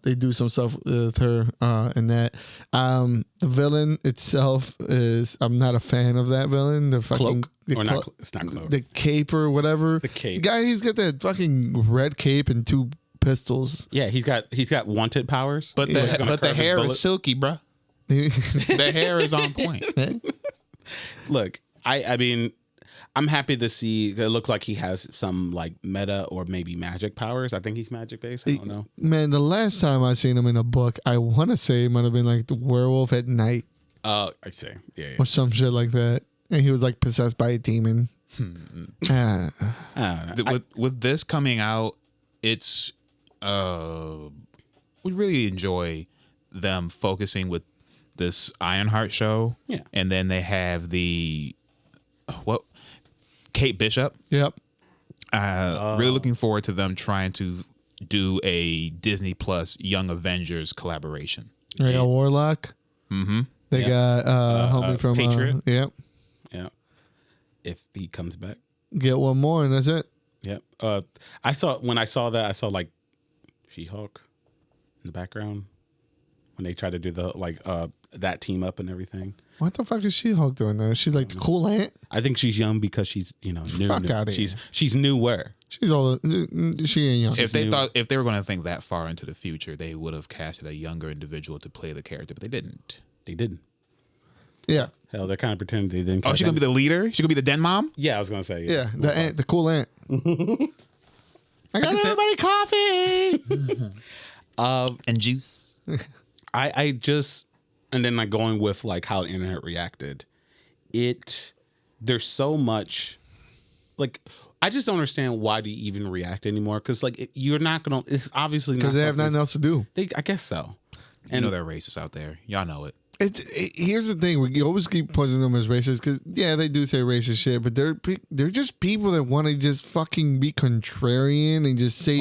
they do some stuff with her in that. The villain itself is, I'm not a fan of that villain. The fucking Cloak. It's not Cloak. The cape or whatever. The cape. Guy, he's got that fucking red cape and 2 pistols. Yeah, he's got wanted powers. But the hair is silky, bruh. The hair is on point. Look, I mean, I'm happy to see it look like he has some like meta or maybe magic powers. I think he's magic based. I don't know. Man, the last time I seen him in a book, I want to say it might have been like the Werewolf at Night. I see. Yeah. Or some shit like that. And he was like possessed by a demon. With this coming out, it's we really enjoy them focusing with this Ironheart show. Yeah. And then they have Kate Bishop. Yep. Really looking forward to them trying to do a Disney Plus Young Avengers collaboration. They got Warlock. Mm-hmm. They got homie from Patriot. Yep. Yeah. If he comes back. Get one more and that's it. Yep. When I saw that, I saw like She-Hulk in the background when they try to do the that team up and everything. What the fuck is She-Hulk doing there? She's like the cool aunt. I think she's young because she's new. Fuck outta here. She's newer. She's all. She ain't young. If they were going to think that far into the future, they would have casted a younger individual to play the character, but they didn't. They didn't. Yeah. Hell, they're kind of pretending they didn't. Oh, she's gonna be the leader. She's gonna be the den mom. Yeah, I was gonna say. Yeah, the aunt, the cool aunt. I got everybody coffee and juice. I just, and then like going with like how the internet reacted. There's so much, like, I just don't understand why they even react anymore. Because like you're not gonna. It's obviously not because they have nothing else to do. I guess so. And they're racist out there. Y'all know it. Here's the thing: we always keep putting them as racist because they do say racist shit, but they're just people that want to just fucking be contrarian and just say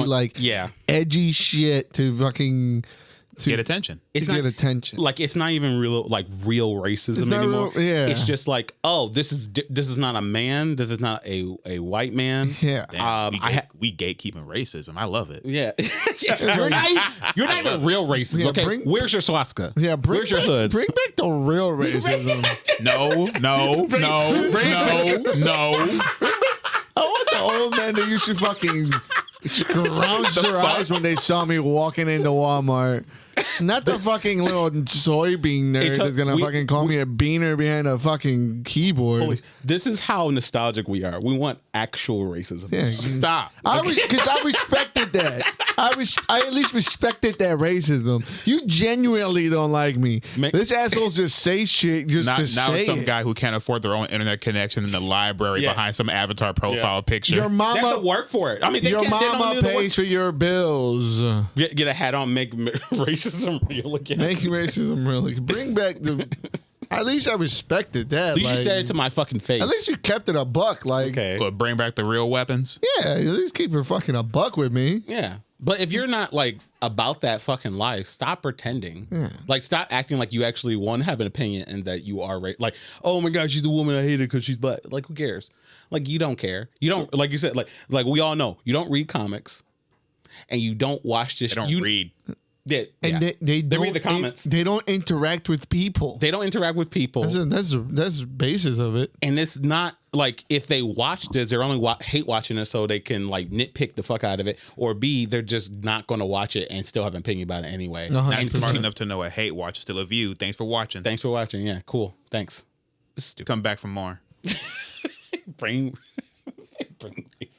edgy shit to fucking get attention. Get attention. Like it's not even real racism anymore. It's just like, oh, this is not a man. This is not a white man. Yeah. Damn, we gatekeeping racism. I love it. Yeah. You're not even real racist. Yeah, okay. Where's your swastika? Yeah. Where's your hood? Bring back the real racism. No. I want the old man that used to fucking scrounge their eyes when they saw me walking into Walmart. Not the fucking little soybean nerd that's gonna fucking call me a beaner behind a fucking keyboard. This is how nostalgic we are. We want actual racism. Yeah. Stop. Because I respected that. I at least respected that racism. You genuinely don't like me. This assholes just say shit just to say now it's some it. guy who can't afford their own internet connection in the library behind some avatar profile picture. Your mama they have to work for it. I mean, your mama pays for your bills. Get a hat on, make racism real again. Make racism real again. Bring back the. At least I respected that. At least you said it to my fucking face. At least you kept it a buck. Like, okay. But bring back the real weapons. Yeah, at least keep it fucking a buck with me. Yeah. But if you're not like about that fucking life, stop pretending. Yeah. Like stop acting like you actually have an opinion and that you are like, oh my god, she's a woman, I hate her because she's black. Like who cares? Like you don't care. You don't like you said like we all know you don't read comics, and you don't watch this. They don't read. Yeah, and they read the comments. They don't interact with people. They don't interact with people. That's the basis of it. And it's not like if they watch this, they're only hate watching it so they can like nitpick the fuck out of it, or B, they're just not going to watch it and still have an opinion about it anyway. Not smart enough to know a hate watch still a view. Thanks for watching. Thanks for watching. Yeah, cool. Thanks. Come back for more.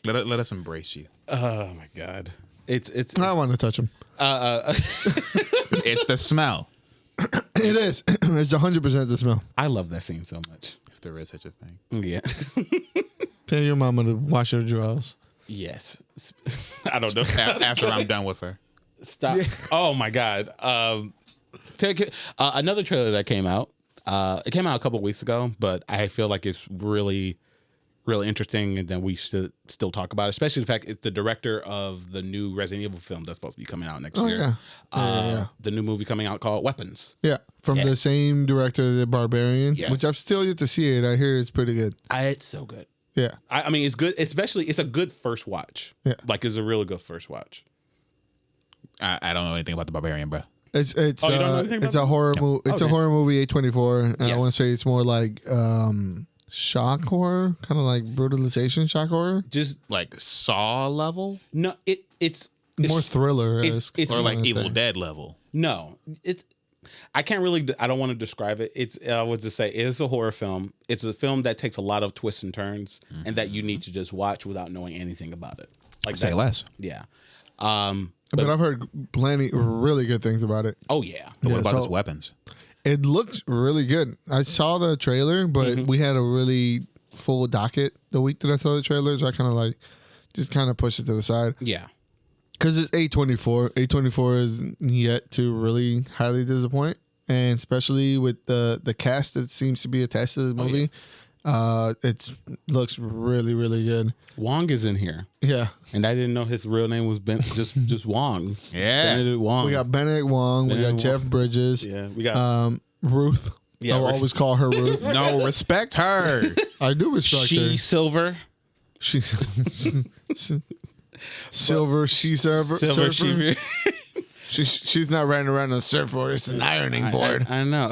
Let us embrace you. Oh my god. It's. I want to touch him. It's the smell. It is. It's 100% the smell. I love that scene so much. If there is such a thing. Yeah. Tell your mama to wash her drawers. Yes. I don't know. After I'm done with her. Stop. Yeah. Oh my god. Another trailer that came out. It came out a couple weeks ago, but I feel like it's really interesting, and then we should still talk about it, especially the fact it's the director of the new Resident Evil film that's supposed to be coming out next year. Yeah. The new movie coming out called Weapons. Yeah, from the same director, The Barbarian, yes. which I've still yet to see it. I hear it's pretty good. It's so good. Yeah. I mean, it's good. Especially, it's a good first watch. Yeah. Like, it's a really good first watch. I don't know anything about the Barbarian, bro. It's Oh, you don't know anything about it's a horror movie. It's a horror movie. A24. And I Yes. want to say it's more like shock horror, kind of like brutalization shock horror. Just Like Saw level no, it's More thriller. it's or like wanna Evil say. Dead level. no, it's. I can't really. I don't want to describe it. It's. I would just say it's a horror film. It's a film that takes a lot of twists and turns, and that you need to just watch without knowing anything about it. Like Say that. less. Yeah. But I've heard plenty really good things about it. Oh yeah. But Yeah, what about so- his weapons? It looked really good. I saw the trailer, but we had a really full docket the week that I saw the trailer, so I kind of like just kind of pushed it to the side Yeah. because it's A24. A24 is yet to really highly disappoint, and especially with the cast that seems to be attached to the movie. It looks really, really good. Wong is in here, Yeah. and I didn't know his real name was just Wong. Yeah. Benedict Wong. We got Benedict Wong. We got Benedict Jeff Bridges. Yeah. We got Ruth. Yeah, I'll Ruth. always call her Ruth. No, respect her. I do respect She her. Silver. She's Silver She Server. Silver surfer. She. She's not riding around on a surfboard. It's an ironing board. I know.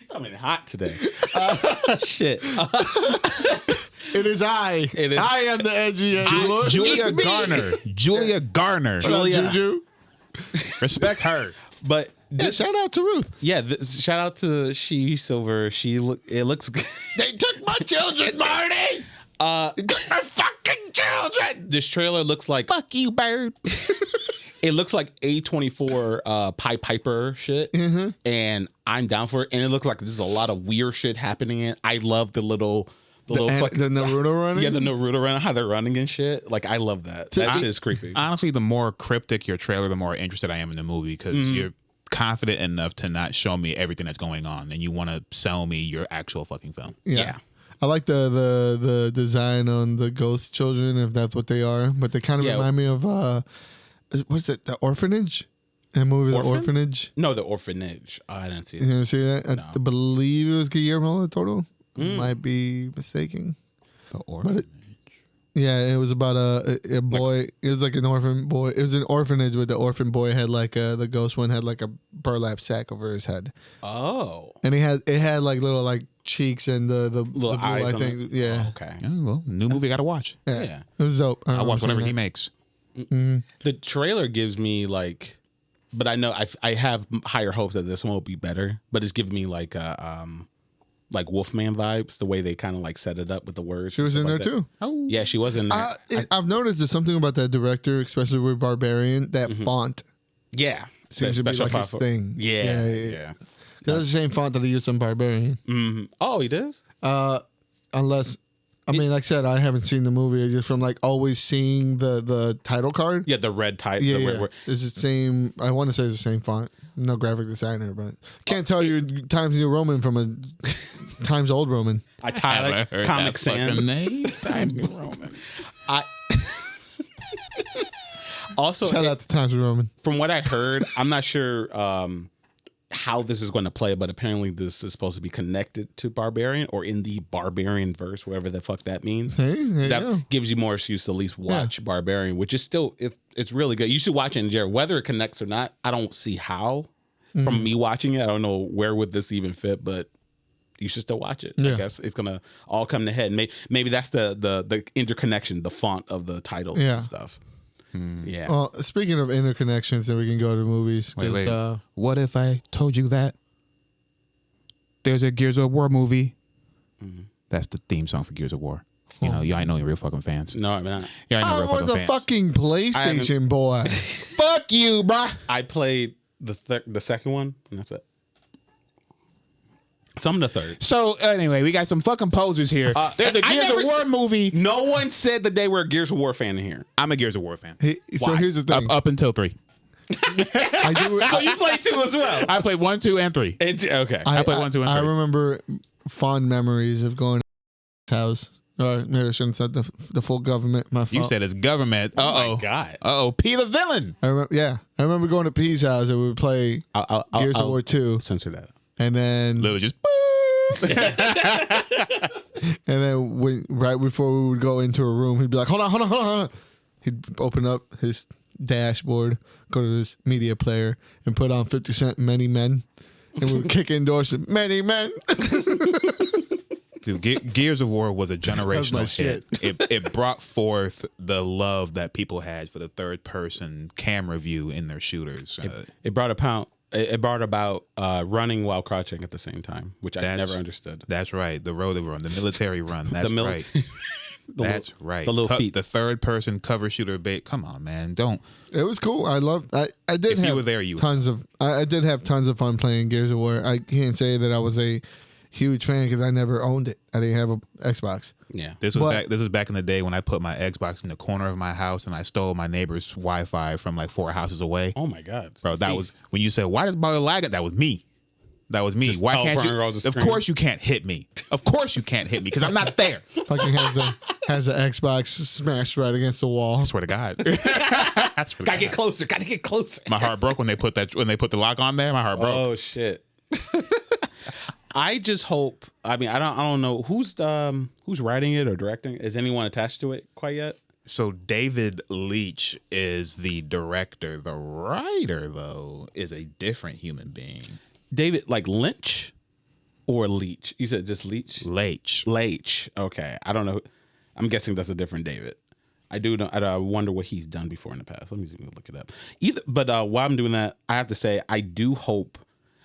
Coming hot today. Shit. It is I. It is- I am the edgy Lord. Julia It's me. Garner. Julia Garner. What up, Julia. Juju? Respect her. But Yeah, shout out to Ruth. yeah, shout out to She Silver. It looks good. They took my children, Marty. They took my fucking children. This trailer looks like Fuck you, bird. it looks like A24 Pied Piper shit, and I'm down for it. And it looks like there's a lot of weird shit happening in it. I love the little fucking, The Naruto running? yeah, the Naruto run, how they're running and shit. Like I love that. That shit is creepy. Honestly, the more cryptic your trailer, the more interested I am in the movie because you're confident enough to not show me everything that's going on, and you want to sell me your actual fucking film. Yeah. I like the design on the ghost children, if that's what they are. But they kind of Yeah. remind me of what's it? The Orphanage. That movie, Orphan? The Orphanage. No, the orphanage. I didn't see You it. ever see that? No. I believe it was Guillermo del Toro. Might be mistaken. The But yeah, it was about a boy. It was like an orphan boy. It was an orphanage, but the orphan boy had like the ghost one had like a burlap sack over his head, Oh, and it had like little like cheeks and the little blue, eyes. I on think. it? Yeah. Oh, okay. Yeah, well, new movie got to watch. Yeah. It was dope. I watch whatever he makes. The trailer gives me like, but I know I have higher hopes that this one will be better. But it's giving me like Wolfman vibes, the way they kind of like set it up with the words. She was in there too. Oh, Yeah, she was in there. I've noticed there's something about that director, especially with Barbarian. That font Yeah, seems to be like his thing. Yeah. That's the same font that he used on Barbarian. Mm-hmm. Oh, he does. Unless, I mean, like I said, I haven't seen the movie. Just from like always seeing the title card. Yeah, the red type. Yeah, the yeah. It's the same. I want to say it's the same font. I'm no graphic designer, but can't tell you Times New Roman from a Times Old Roman. I like Comic Sans. name. Times New Roman. I also Shout out to Times New Roman. from what I heard, I'm not sure how this is going to play, but apparently this is supposed to be connected to Barbarian or in the Barbarian verse, whatever the fuck that means. Hey, there you That go. gives you more excuse to at least watch Barbarian, which is still it's really good. You should watch it in Jared. Whether it connects or not, I don't see how. From me watching it, I don't know where would this even fit, but you should still watch it. Yeah. I guess it's gonna all come to head. Maybe that's the interconnection, the font of the title Yeah. and stuff. Yeah. Well, speaking of interconnections, then we can go to movies. 'cause, Wait. What if I told you that there's a Gears of War movie? That's the theme song for Gears of War. You know, y'all ain't know you're real fucking fans. No, I'm not. Yeah, I know I real was fucking a fans. fucking PlayStation boy. Fuck you, bruh. I played the second one, and that's it. Some of the third. So anyway, we got some fucking posers here. There's a I Gears never of War movie. No one said that they were a Gears of War fan in here. I'm a Gears of War fan. So here's the thing. Up until 3. I do. So you played 2 as well. I played 1, 2, and 3. Okay. I played 1, 2, and 3. I remember fond memories of going to his house. Or maybe I shouldn't have said the full government. My fault. You said it's government. Oh my God. P the villain. I remember. Yeah, I remember going to P's house and we would play I'll Gears of War 2, censor that. and then Literally just. And then right before we would go into a room, he'd be like, hold on. He'd open up his dashboard, go to this media player, and put on 50 Cent Many Men. And we would kick indoors and Many Men. Dude, Gears of War was a generational shit. hit. It brought forth the love that people had for the third person camera view in their shooters. It brought about running while crouching at the same time, which I never understood. That's right. The road run, the military run. That's right. That's right. The little feet. The third person cover shooter bait. Come on, man. Don't. It was cool. I did If have you were there, you tons of. I did have tons of fun playing Gears of War. I can't say that I was a huge fan because I never owned it. I didn't have an Xbox. Yeah. This was back in the day when I put my Xbox in the corner of my house and I stole my neighbor's Wi-Fi from like 4 houses away. Oh my God. Bro, that was when you said, "Why does Mario lag it?" That was me. Why can't you? Of course you can't hit me. Of course you can't hit me because I'm not there. Fucking has the Xbox smashed right against the wall. I swear to God. Gotta get closer. My heart broke when they put the lock on there. My heart broke. Oh shit. I just hope. I mean, I don't know who's writing it or directing. Is anyone attached to it quite yet? So David Leitch is the director. The writer, though, is a different human being. David, like Lynch or Leach? You said just Leach? Leitch. Okay. I don't know. I'm guessing that's a different David. I do know. I wonder what he's done before in the past. Let me see. Look it up. But while I'm doing that, I have to say, I do hope.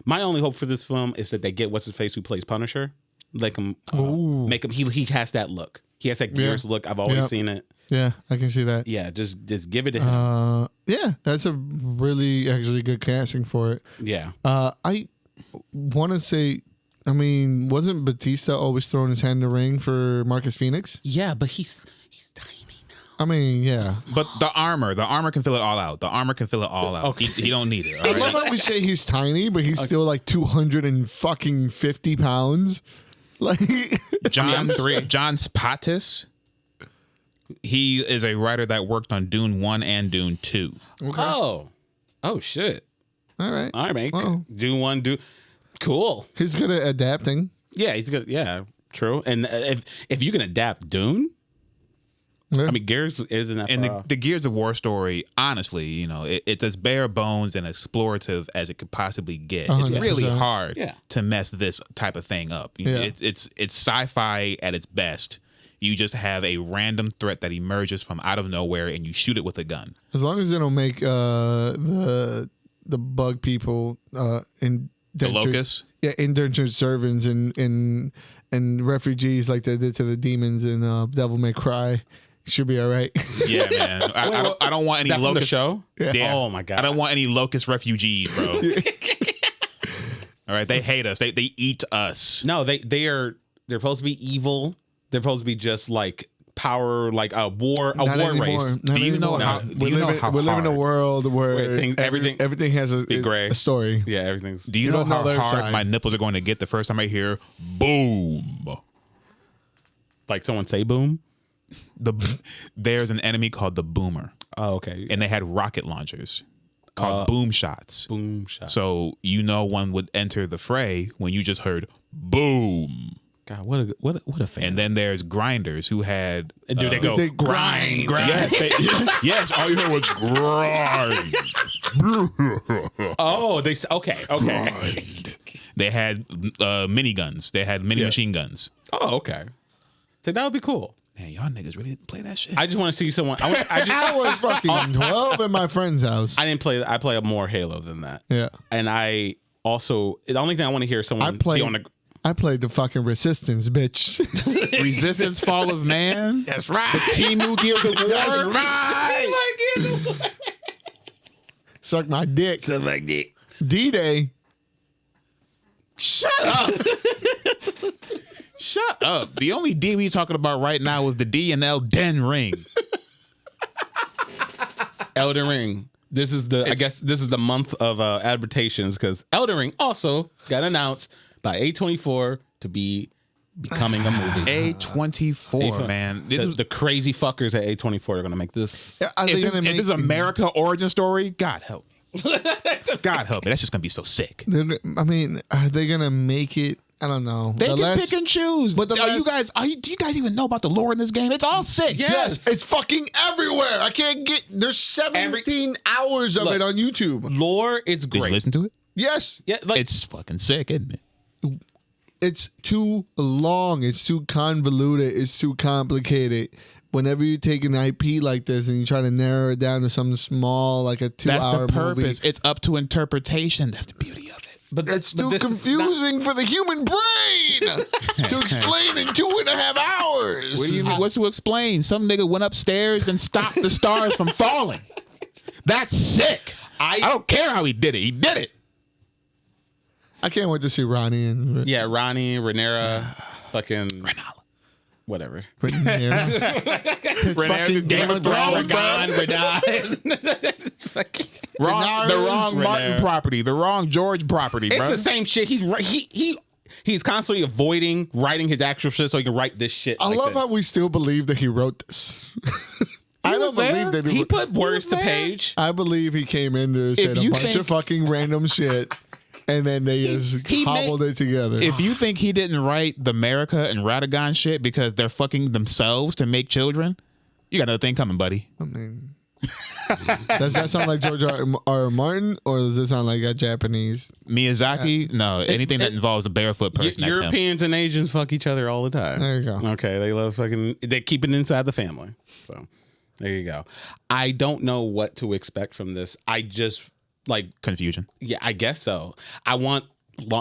My only hope for this film is that they get what's his face who plays Punisher. Make him. He has that look. He has that Gears look. I've always seen it. Yeah, I can see that. Yeah, just give it to him. Yeah, that's a really actually good casting for it. Yeah. I want to say, I mean, wasn't Batista always throwing his hand in the ring for Marcus Phoenix? Yeah, but he's tiny now. I mean, yeah. But the armor can fill it all out. Okay. He don't need it. All I right? love how we say he's tiny, but he's still like 250 pounds. Like John Spatis. He is a writer that worked on Dune 1 and Dune 2. Okay. Oh shit. All right, man. Well, Do one. Cool. He's good at adapting. Yeah, he's good. Yeah, true. And if you can adapt Dune, Yeah. I mean, Gears isn't that And far the Gears of War story, honestly, you know, it's as bare bones and explorative as it could possibly get. 100%. It's really hard Yeah. to mess this type of thing up. Yeah. It's sci-fi at its best. You just have a random threat that emerges from out of nowhere, and you shoot it with a gun. As long as they don't make the bug people The locusts. Yeah, indentured servants and refugees like they did to the demons in Devil May Cry. Should be all right. Yeah, man. I don't want any that from the locust show. Yeah. Oh my God. I don't want any locust refugees, bro. All right, they hate us. They eat us. No, they're supposed to be evil. They're supposed to be just like power, like a war Not race. anymore. Not Do you know anymore. how? Do you know how we live in a hard? world where everything has gray. a story. Yeah, everything's. Do you know don't how know their hard side. my nipples are going to get the first time I hear boom? Like someone say boom. There's an enemy called the Boomer, Oh, okay. and they had rocket launchers called boom shots. Boom shot. So one would enter the fray when you just heard boom. God, what a fan. And then there's grinders who had they go they grind. Yes, all you heard was grind. Oh, okay. Grind. They had miniguns. They had mini machine guns. Oh, okay. So that would be cool. Man, y'all niggas really didn't play that shit. I just want to see someone. I was fucking 12 at my friend's house. I didn't play. I play more Halo than that. Yeah. And I also the only thing I want to hear is someone be on the. I played the fucking Resistance, bitch. Resistance Fall of Man. That's right. The Timu Gears of War. That's right. Suck my dick. Something like that. D-Day. Shut up. Shut up. The only D we talking about right now is the D and Elden Ring. Elden Ring. I guess this is the month of advertisements because Elden Ring also got announced by A24 to be becoming a movie. A24, man. The crazy fuckers at A24 are going to make this. Are they If gonna this is America origin story, God help me. God help me. That's just going to be so sick. I mean, are they gonna make it I don't know. They can pick and choose. But do you guys even know about the lore in this game? It's all sick. Yes, it's fucking everywhere. I can't get. There's 17 hours of it on YouTube. Lore, it's Did you great. listen to it? Yes. Yeah, like It's fucking sick, isn't it? It's too long. It's too convoluted. It's too complicated. Whenever you take an IP like this and you try to narrow it down to something small, like a 2-hour That's the purpose. movie, It's up to interpretation. That's the beauty of it. but it's too confusing for the human brain to explain in 2.5 hours. What do you mean? What's to explain? Some nigga went upstairs and stopped the stars from falling. That's sick. I don't care how he did it. He did it. I can't wait to see Ronnie and Yeah, Ronnie, Rhaenyra, fucking whatever. Fucking Game of Thrones, The wrong Martin Rhaenyra. property. The wrong George property, It's bro. the same shit. He's constantly avoiding writing his actual shit so he can write this shit. I love how we still believe that he wrote this. I don't believe that he put words to page. I believe he came in there and said a you bunch think- of fucking random shit, and then they just hobbled it together. If you think he didn't write the America and Radagon shit because they're fucking themselves to make children, you got another thing coming, buddy. I mean, does that sound like George R. Martin, or does it sound like a Japanese? Miyazaki, no. Anything that involves a barefoot person. that's him. Europeans and Asians fuck each other all the time. There you go. Okay, they love fucking. They keep it inside the family. So there you go. I don't know what to expect from this. I just like Confusion. Yeah, I guess so. I want.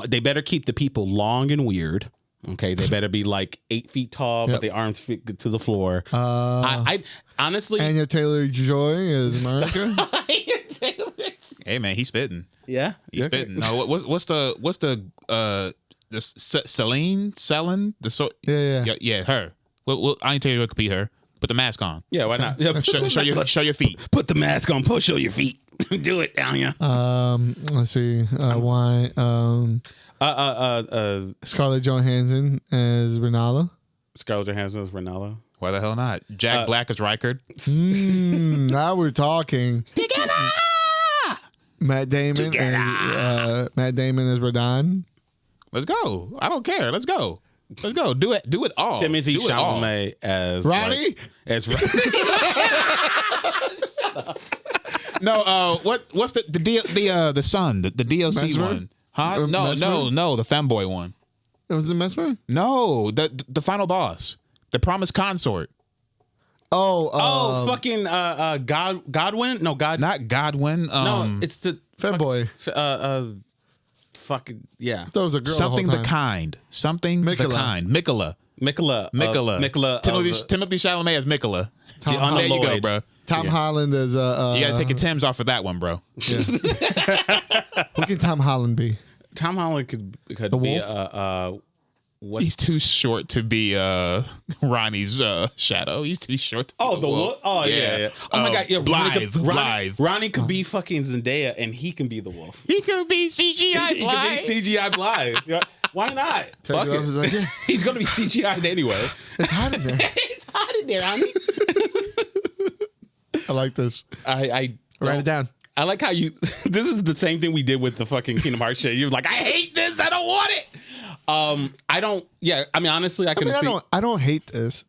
They better keep the people long and weird. Okay, they better be like 8 feet tall, but the arms fit to the floor. I honestly, Anya Taylor-Joy is America. Hey man, he's spitting. yeah, He's spitting. No, what's the Celine? Yeah, her. Well, I ain't tell you what could be her. Put the mask on. Yeah, why not? Yeah, Show your feet. Put the mask on. Show your feet. Do it, Anya. Let's see. Why? Scarlett Johansson as Renala. Scarlett Johansson is Ronaldo. Why the hell not? Jack Black is Reichard. Now we're talking. Together. Matt Damon as Radon. Let's go. I don't care. Let's go. Let's go. Do it. Do it all. Timothy Do it all. Chalamet as Ronnie? as No. What's the son? The DLC Mesmer? one? Huh? No. Mesmer? No. The femboy one. It was the Mesmer? No. The final boss. The promised consort. fucking Godwin? No, Not Godwin. no, it's the Femboy. fucking yeah. Thought it was a girl. Something the the whole time. kind. Something the Mikola. kind. Mikola. Mikola. Timothy Chalamet as Mikola. Tom There you go, Lloyd. bro. Tom Holland as You gotta take your Timbs off for that one, bro. Yeah. Who can Tom Holland be? Tom Holland could The be Wolf? what? He's too short to be Ronnie's shadow. He's too short to be Oh, the wolf. Oh yeah. Oh my god. Yeah, Blythe. Ronnie could be fucking Zendaya, and he can be the wolf. He could be CGI He Blythe. could be CGI Blythe. Yeah, why not? Fuck Take it off, it's like, it. yeah, He's gonna be CGI'd anyway. it's hot in there. It's hot in there, Ronnie. I like this. I Write it down. I like how you. This is the same thing we did with the fucking Kingdom Hearts shit. You're like, I hate this. I don't want it. I don't. Yeah, I mean, honestly, I can see. I don't hate this,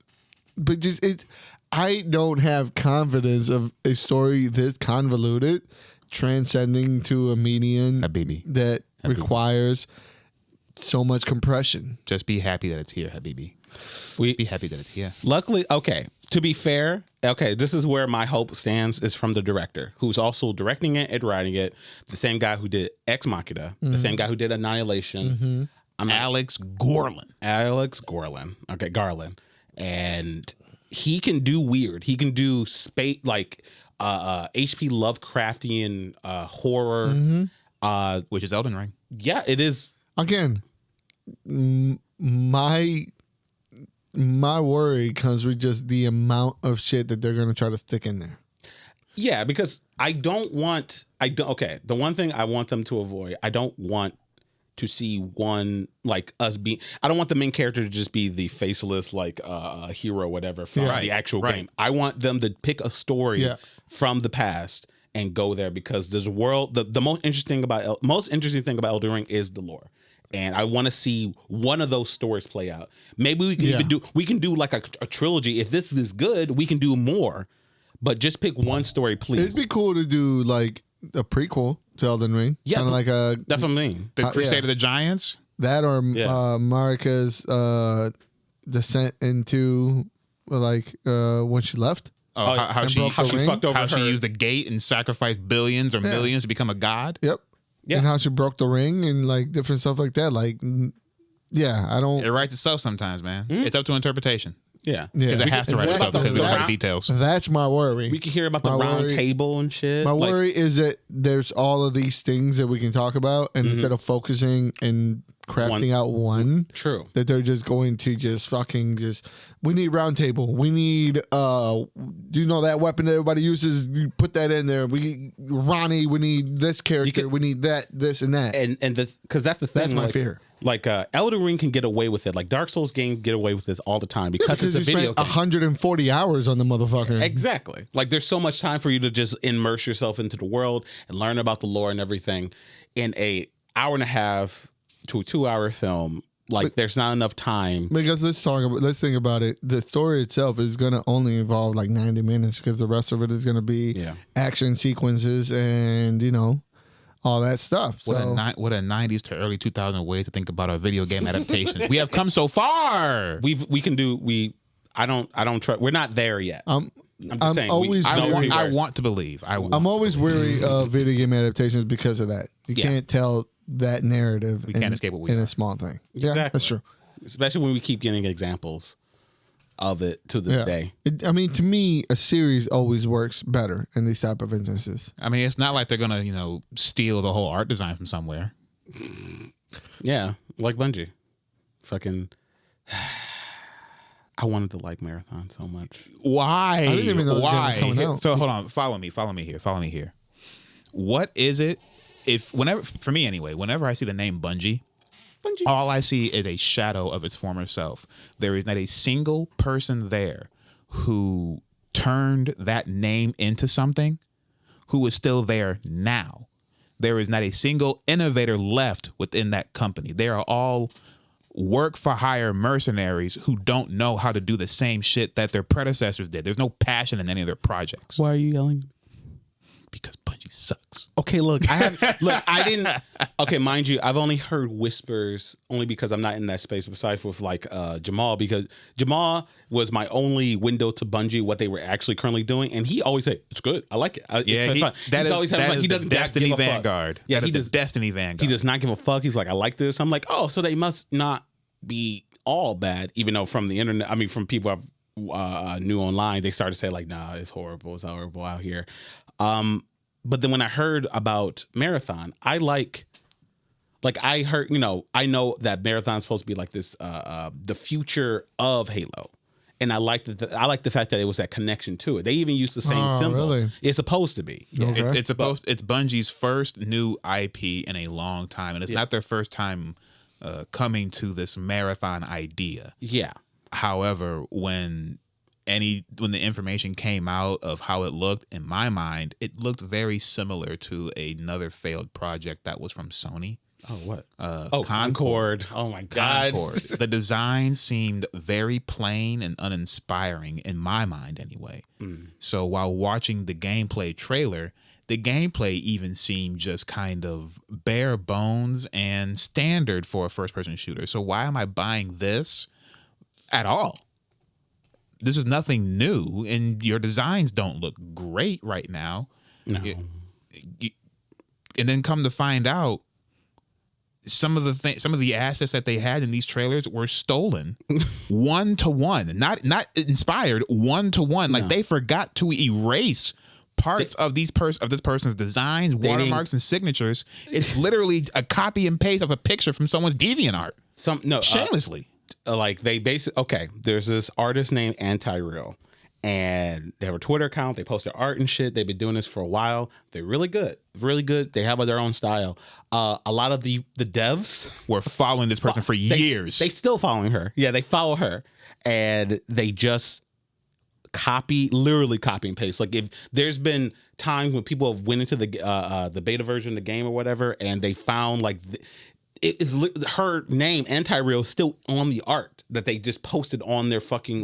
but just I don't have confidence of a story this convoluted transcending to a median Habibi. that requires so much compression. Just be happy that it's here, Habibi. Be happy that it's here. Luckily, okay. To be fair, okay, this is where my hope stands is from the director, who's also directing it and writing it. The same guy who did Ex Machina, the same guy who did Annihilation. Alex Garland. Okay, Garland. And he can do weird. He can do space like HP Lovecraftian horror. Which is Elden Ring. Yeah, it is. Again, my worry comes with just the amount of shit that they're going to try to stick in there. Yeah, because okay, the one thing I want them to avoid, I don't want to see one like us being. I don't want the main character to just be the faceless like hero, whatever from the actual game. I want them to pick a story from the past and go there because there's a world. The most interesting thing about Elden Ring is the lore. and I want to see one of those stories play out. Maybe we can even do like a trilogy. If this is good, we can do more. But just pick one story, please. It'd be cool to do like a prequel to Elden Ring. Yeah, kind of like a. That's what I mean. The Crusade of the Giants. That or Marika's descent into when she left. Oh, how she fucked over she used the gate and sacrificed billions or millions to become a god. Yep. Yeah. And how she broke the ring and like different stuff like that. Like, I don't. It writes itself sometimes, man. It's up to interpretation. Yeah. Because it has to write itself because of the right details. That's my worry. We can hear about the round table and shit. My worry is that there's all of these things that we can talk about, and instead of focusing and crafting out one, that they're just going to we need round table. We need that weapon that everybody uses, you put that in there. Ronnie, we need this character, we need that, this and that. And because that's the thing. That's my fear. Like Elden Ring can get away with it. Like Dark Souls games get away with this all the time because it's a video game. 140 hours on the motherfucker. Exactly. Like there's so much time for you to just immerse yourself into the world and learn about the lore and everything. In a hour and a half to a 2-hour film, there's not enough time. Because let's think about it. The story itself is going to only involve like 90 minutes because the rest of it is going to be action sequences and all that stuff. What a 90s to early 2000 ways to think about our video game adaptations. We have come so far. I don't try. We're not there yet. I'm just saying. I want to believe. I'm always weary of video game adaptations because of that. You can't tell that narrative. We can't escape what we in are. A small thing. Exactly. Yeah, that's true. Especially when we keep getting examples of it to this day. To me, a series always works better in these type of instances. I mean, it's not like they're gonna, steal the whole art design from somewhere. Yeah, like Bungie. Fucking. I wanted to like Marathon so much. Why? I didn't even know why. Coming out. So hold on, follow me here. What is it? For me anyway, whenever I see the name Bungie, all I see is a shadow of its former self. There is not a single person there who turned that name into something who is still there now. There is not a single innovator left within that company. They are all work for hire mercenaries who don't know how to do the same shit that their predecessors did. There's no passion in any of their projects. Why are you yelling? Because Bungie sucks. Okay, okay, mind you, I've only heard whispers only because I'm not in that space besides with Jamal, because Jamal was my only window to Bungie, what they were actually currently doing, and he always said, it's good, I like it. He doesn't Destiny Vanguard. Yeah, he does Destiny Vanguard. He does not give a fuck. He's like, I like this. I'm like, oh, so they must not be all bad, even though from the internet, from people I've knew online, they started to say like, nah, it's horrible out here. But then when I heard about Marathon, I heard, I know that Marathon's supposed to be like this, the future of Halo. And I like the fact that it was that connection to it. They even used the same symbol. Really? It's supposed to be. Yeah. Okay. It's Bungie's first new IP in a long time. And it's not their first time coming to this Marathon idea. Yeah. However, when the information came out of how it looked, in my mind, it looked very similar to another failed project that was from Sony. Oh, what? Concord. Oh, my God. Concord. The design seemed very plain and uninspiring, in my mind anyway. So while watching the gameplay trailer, the gameplay even seemed just kind of bare bones and standard for a first-person shooter. So why am I buying this at all? This is nothing new, and your designs don't look great right now. No. And then come to find out, some of the assets that they had in these trailers were stolen, 1-to-1, not inspired, 1-to-1. Like they forgot to erase parts of this person's designs, watermarks, and signatures. It's literally a copy and paste of a picture from someone's DeviantArt. Shamelessly. There's this artist named Anti-Real, and they have a Twitter account. They post their art and shit. They've been doing this for a while. They're really good. They have their own style. A lot of the devs were following this person for years. They still following her. Yeah, they follow her, and they just literally copy and paste. Like if there's been times when people have went into the beta version of the game or whatever, and they found her name Anti-Real is still on the art that they just posted on their fucking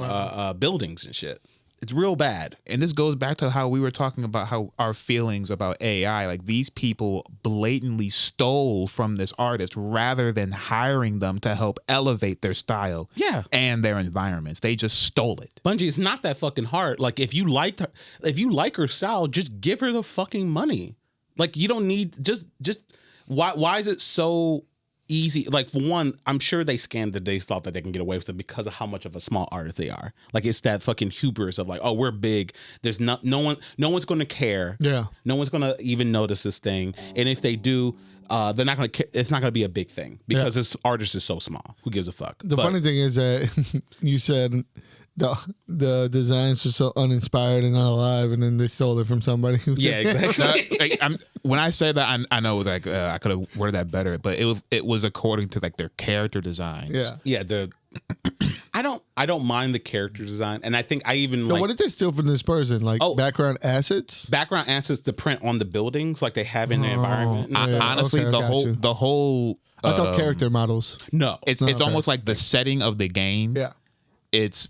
buildings and shit. It's real bad. And this goes back to how we were talking about how our feelings about AI, like these people blatantly stole from this artist rather than hiring them to help elevate their style and their environments. They just stole it. Bungie, it's not that fucking hard. Like if you like her style, just give her the fucking money. Like you don't need just why is it so easy? Like for one, I'm sure they scanned that they thought that they can get away with it because of how much of a small artist they are. Like it's that fucking hubris of like, oh, we're big. There's no one's going to care. Yeah. No one's going to even notice this thing. And if they do, they're not going to. It's not going to be a big thing because this artist is so small. Who gives a fuck? The funny thing is that you said the designs are so uninspired and not alive, and then they stole it from somebody. Yeah, exactly. When I say that, I know like I could have worded that better, but it was according to like their character designs. Yeah. I don't mind the character design, and I think I even. So what did they steal from this person? Like background assets? Background assets, the print on the buildings, like they have in the environment. Honestly, okay, the whole. I thought character models. No, it's almost like the setting of the game. Yeah.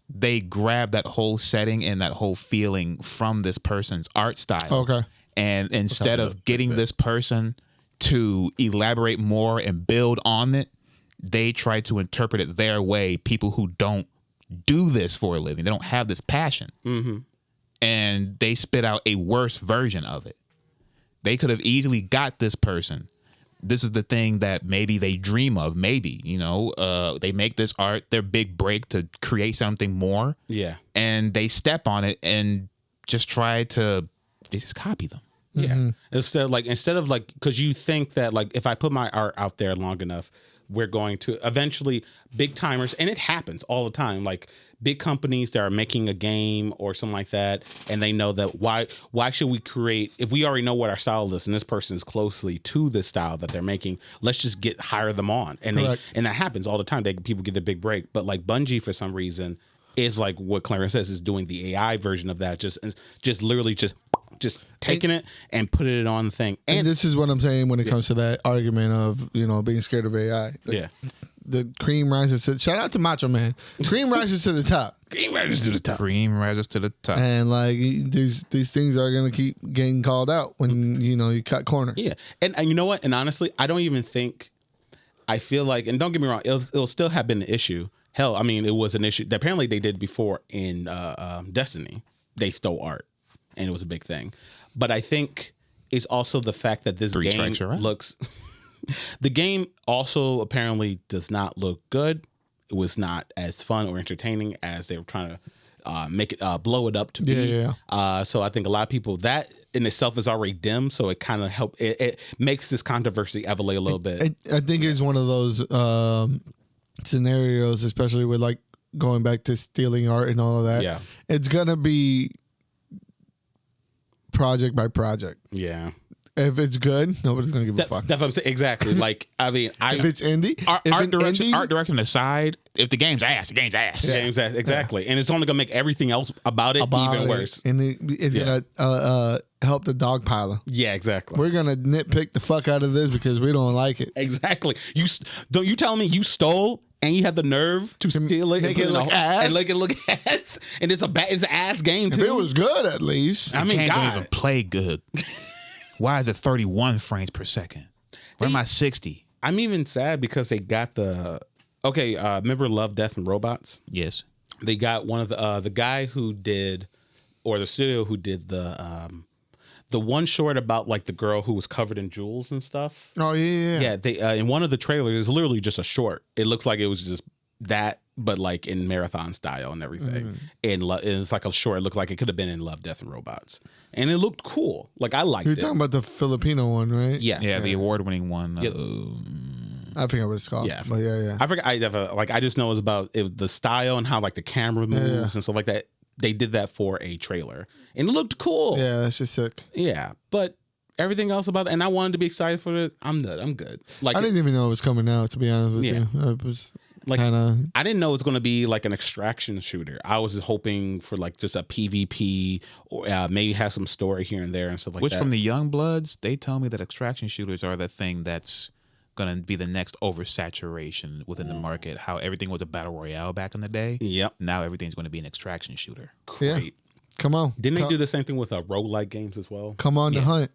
They grab that whole setting and that whole feeling from this person's art style. Okay. And instead of getting this person to elaborate more and build on it, they try to interpret it their way. People who don't do this for a living, they don't have this passion. Mm-hmm. And they spit out a worse version of it. They could have easily got this person. This is the thing that maybe they dream of. Maybe, they make this art, their big break to create something more. Yeah. And they step on it and just try to just copy them. Yeah. Mm-hmm. Instead of because you think that like if I put my art out there long enough, we're going to eventually big timers, and it happens all the time. Like big companies that are making a game or something like that, and they know that why should we create if we already know what our style is and this person is closely to the style that they're making, let's just hire them on. And that happens all the time. People get a big break. But like Bungie for some reason is like what Clarence says is doing the AI version of that, just literally just taking it and putting it on the thing. And this is what I'm saying when it comes to that argument of, being scared of AI. The cream rises to... Shout out to Macho Man. Cream rises to the top. Cream rises to the top. Cream rises to the top. And like these things are going to keep getting called out when, you cut corners. Yeah. And you know what? And honestly, I don't even think... I feel like... And don't get me wrong, it'll still have been an issue. Hell, I mean, it was an issue. Apparently, they did before in Destiny. They stole art. And it was a big thing. But I think it's also the fact that this game looks... The game also apparently does not look good. It was not as fun or entertaining as they were trying to make it blow it up to be. Yeah. So I think a lot of people, that in itself is already dim. So it kind of helped. It makes this controversy escalate a little bit. I think it's one of those scenarios, especially with like going back to stealing art and all of that. Yeah. It's going to be project by project. Yeah. If it's good, nobody's gonna give a fuck. That's what I'm saying. Exactly. Like, I mean, if it's indie, art direction aside, if the game's ass, the game's ass. Yeah. Game's ass, exactly. Yeah. And it's only gonna make everything else about it even worse. And it's gonna help the dogpiler. Yeah, exactly. We're gonna nitpick the fuck out of this because we don't like it. Exactly. You telling me you stole and you have the nerve to steal it, make it look ass, and make it look ass, and it's an ass game too. If it was good, at least. I mean, can't even play good. Why is it 31 frames per second? Where am I 60? I'm even sad because they got remember Love, Death, and Robots? Yes. They got one of the guy who did, or the studio who did the one short about like the girl who was covered in jewels and stuff. Oh, yeah. Yeah, they in one of the trailers, it's literally just a short. It looks like it was just that, but like in marathon style and everything. And it's like a short. It looked like it could have been in Love, Death, and Robots. And it looked cool. Like I liked it. You're talking about the Filipino one, right? Yeah. Yeah, the award-winning one. I forget what it's called. Yeah. But yeah. I forget. I just know it was about the style and how like the camera moves and stuff like that. They did that for a trailer. And it looked cool. Yeah, that's just sick. Yeah. But everything else about it, and I wanted to be excited for it. I'm good. Like I didn't even know it was coming out, to be honest with you. It was like I didn't know it was going to be like an extraction shooter. I was hoping for like just a PvP or maybe have some story here and there and stuff like that. Which from the young bloods, they tell me that extraction shooters are the thing that's going to be the next oversaturation within the market. How everything was a battle royale back in the day. Yep. Now everything's going to be an extraction shooter. Yeah. Great. Come on. Didn't they do the same thing with roguelike games as well? Come on the hunt.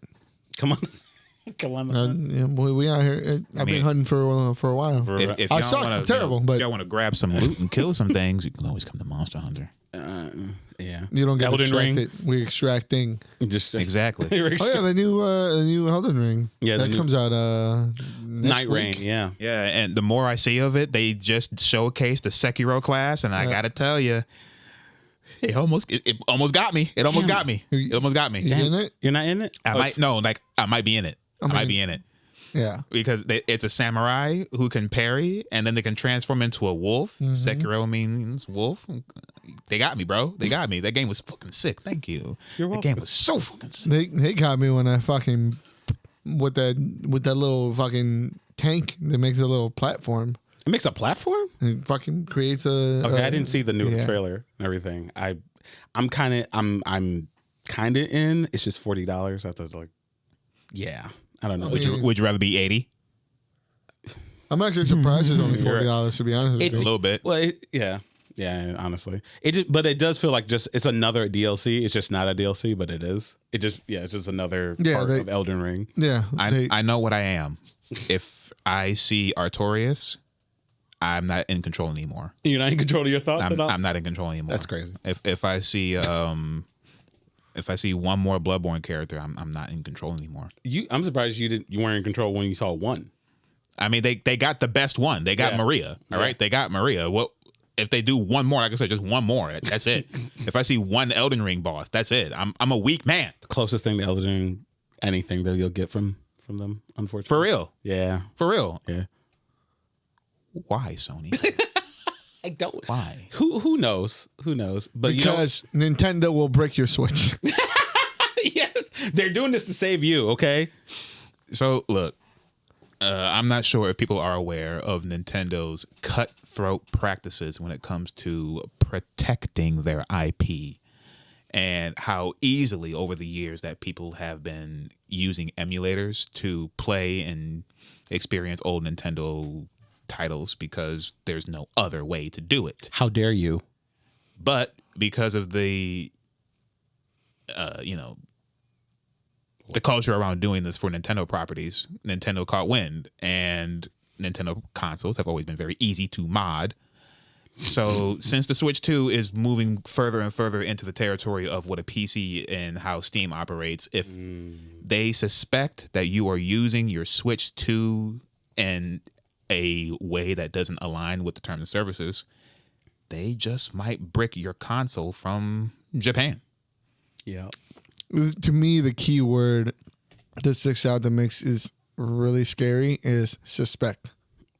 Come on. Come on. Yeah, we out here. I've been hunting for a while. If I y'all suck. wanna, I'm terrible, but if y'all want to grab some loot and kill some things, you can always come to Monster Hunter. Yeah. you don't get Elden extracted. We extracting. Just Exactly. Oh yeah, the new Elden Ring. Yeah, that comes out next Night week. Rain. Yeah. Yeah, and the more I see of it, they just showcase the Sekiro class, and I gotta tell you, it almost got me. It almost got me. It almost got me. You in it? You're not in it? I might be in it. I might be in it. Yeah. Because it's a samurai who can parry, and then they can transform into a wolf. Sekiro means wolf. They got me, bro. They got me. That game was fucking sick. Thank you. You're That welcome. game was so fucking sick. They got me when I fucking with that little fucking tank that makes a little platform. It makes a platform? It fucking creates a. Okay, I didn't see the new yeah. trailer and everything. I'm kind of in. It's just $40. I have to yeah. I don't know. Would you rather be 80? I'm actually surprised it's only $40 to be honest with A you. little bit. Well, yeah, honestly, but it does feel like it's another DLC. It's just not a DLC, but it is. It's just another part of Elden Ring. Yeah, I know what I am. If I see Artorias, I'm not in control anymore. You're not in control of your thoughts at all? I'm not in control anymore. That's crazy. If I see one more Bloodborne character, I'm not in control anymore. I'm surprised you weren't in control when you saw one. I mean, they got the best one. They got Maria. All right, they got Maria. Well, if they do one more, like I said, just one more, that's it. If I see one Elden Ring boss, that's it. I'm a weak man. The closest thing to Elden Ring, anything that you'll get from them, unfortunately. For real. Yeah. For real. Yeah. Why, Sony? I don't. Why? Who knows? Who knows? But because Nintendo will break your Switch. Yes, they're doing this to save you. Okay. So look, I'm not sure if people are aware of Nintendo's cutthroat practices when it comes to protecting their IP, and how easily over the years that people have been using emulators to play and experience old Nintendo titles because there's no other way to do it. How dare you? But because of the the culture around doing this for Nintendo properties, Nintendo caught wind, and Nintendo consoles have always been very easy to mod. So since the Switch 2 is moving further and further into the territory of what a PC and how Steam operates, if they suspect that you are using your Switch 2 in a way that doesn't align with the terms and services, they just might brick your console from Japan. Yeah. To me, the key word that sticks out that makes is really scary is suspect.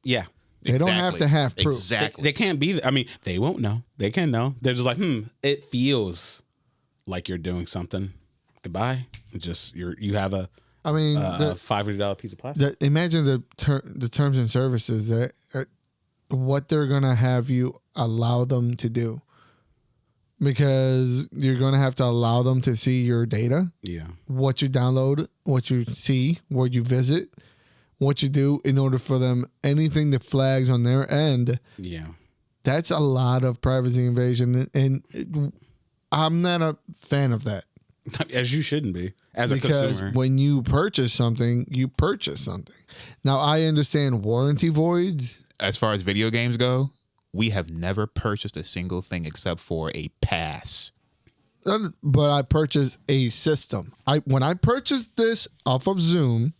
Yeah. They don't have to have proof. Exactly. They can't be. I mean, they won't know. They can know. They're just like, it feels like you're doing something. Goodbye. Just you have a $500 piece of plastic. Imagine the terms and services that what they're gonna have you allow them to do, because you're gonna have to allow them to see your data, what you download, what you see, where you visit, what you do, in order for them anything that flags on their end. Yeah, that's a lot of privacy invasion, and I'm not a fan of that. As you shouldn't be, as a because consumer. When you purchase something, you purchase something. Now, I understand warranty voids. As far as video games go, we have never purchased a single thing except for a pass. But I purchased a system. When I purchased this off of Zoom,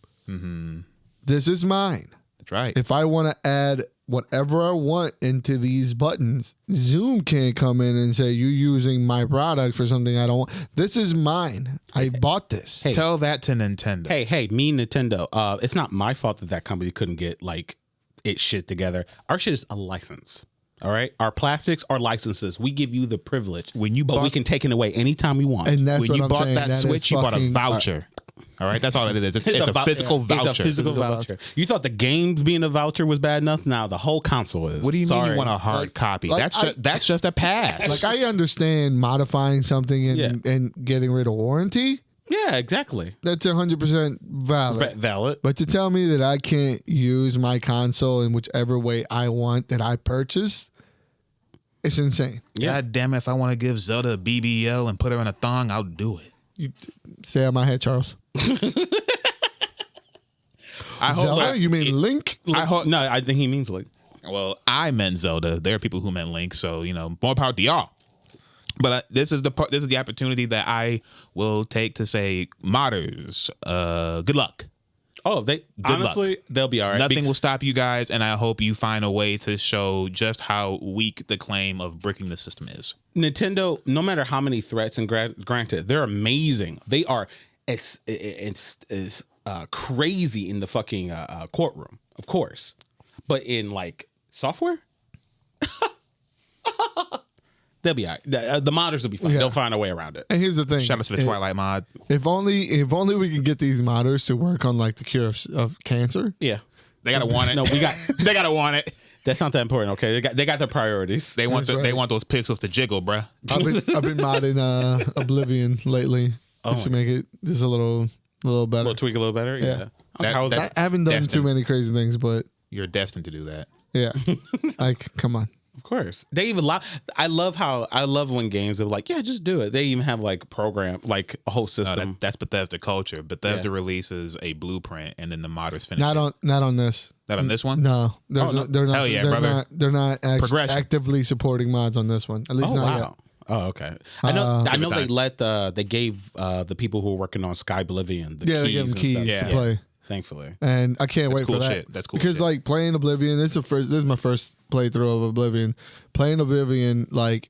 this is mine. That's right. If I want to add whatever I want into these buttons, Zoom can't come in and say, you're using my product for something I don't want. This is mine. I bought this. Hey. Tell that to Nintendo. Hey, me, Nintendo. It's not my fault that company couldn't get its shit together. Our shit is a license. All right, our plastics are licenses. We give you the privilege, but we can take it away anytime we want. And that's when what you I'm bought saying. that Switch, you bought a voucher. All right, that's all it is. It's a physical voucher. It's a physical voucher. You thought the games being a voucher was bad enough? Now the whole console is. What do you mean you want a hard copy? That's just a pass. Like, I understand modifying something and getting rid of warranty, Yeah, exactly. That's 100% valid. Valid. But to tell me that I can't use my console in whichever way I want that I purchased, it's insane. Yeah. God damn it! If I want to give Zelda a BBL and put her in a thong, I'll do it. You stay out my head, Charles. I hope Zelda? You mean Link? I hope no. I think he means like. Well, I meant Zelda. There are people who meant Link, so more power to y'all. But this is the opportunity that I will take to say, modders, good luck. Oh, they'll be all right. Nothing will stop you guys, and I hope you find a way to show just how weak the claim of bricking the system is. Nintendo, no matter how many threats, and granted, they're amazing. They are crazy in the fucking courtroom, of course. But in like software, they'll be all right. The modders will be fine. Yeah. They'll find a way around it. And here's the thing. Shout out to the Twilight mod. If only we can get these modders to work on like the cure of cancer. Yeah, They gotta want it. No, we got. They gotta want it. That's not that important. Okay, they got their priorities. They want That's they right. want those pixels to jiggle, bruh. I've been modding Oblivion lately just to make it just a little better. We'll tweak a little better. Yeah. That- How was that's- that? I haven't done too Destined. many crazy things, but You're destined to do that. yeah, like come on. Of course, they even. I love when games are like, yeah, just do it. They even have like like a whole No, system. that's Bethesda culture. Bethesda Yeah. releases a blueprint, and then the modders finish. Not on this. Not on this one. No, no. they're not. Hell yeah, they're brother. They're not Progression. actively supporting mods on this one. At least Oh not wow. Oh okay. I know. Give I know it they time. they gave the people who were working on Sky Oblivion the yet. Yeah, they keys give them and keys stuff. Yeah. to play. Thankfully. And I can't That's wait cool for that. shit. That's cool because shit. like playing Oblivion, this is my first playthrough of Oblivion. Playing Oblivion, like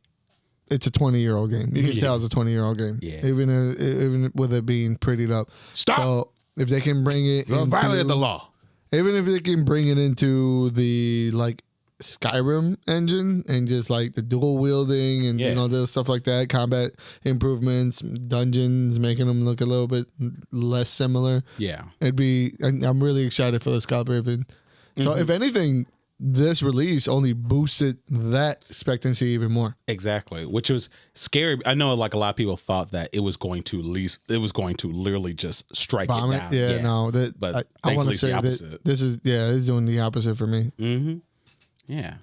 it's a 20-year-old game. You can tell it's a 20-year-old game. Yeah. Even with it being prettied up. Stop. So if they can bring it, You violated into- the law. Even if they can bring it into the like Skyrim engine and just like the dual wielding and the stuff like that, combat improvements, dungeons, making them look a little bit less similar. Yeah. I'm really excited for the Sky Oblivion. So if anything, this release only boosted that expectancy even more. Exactly, which was scary. I know, like a lot of people thought that it was going to literally just strike Bomb it it? down. Yeah, no. But I want thankfully to say it's the that opposite. this is doing the opposite for me. Mm-hmm. Yeah.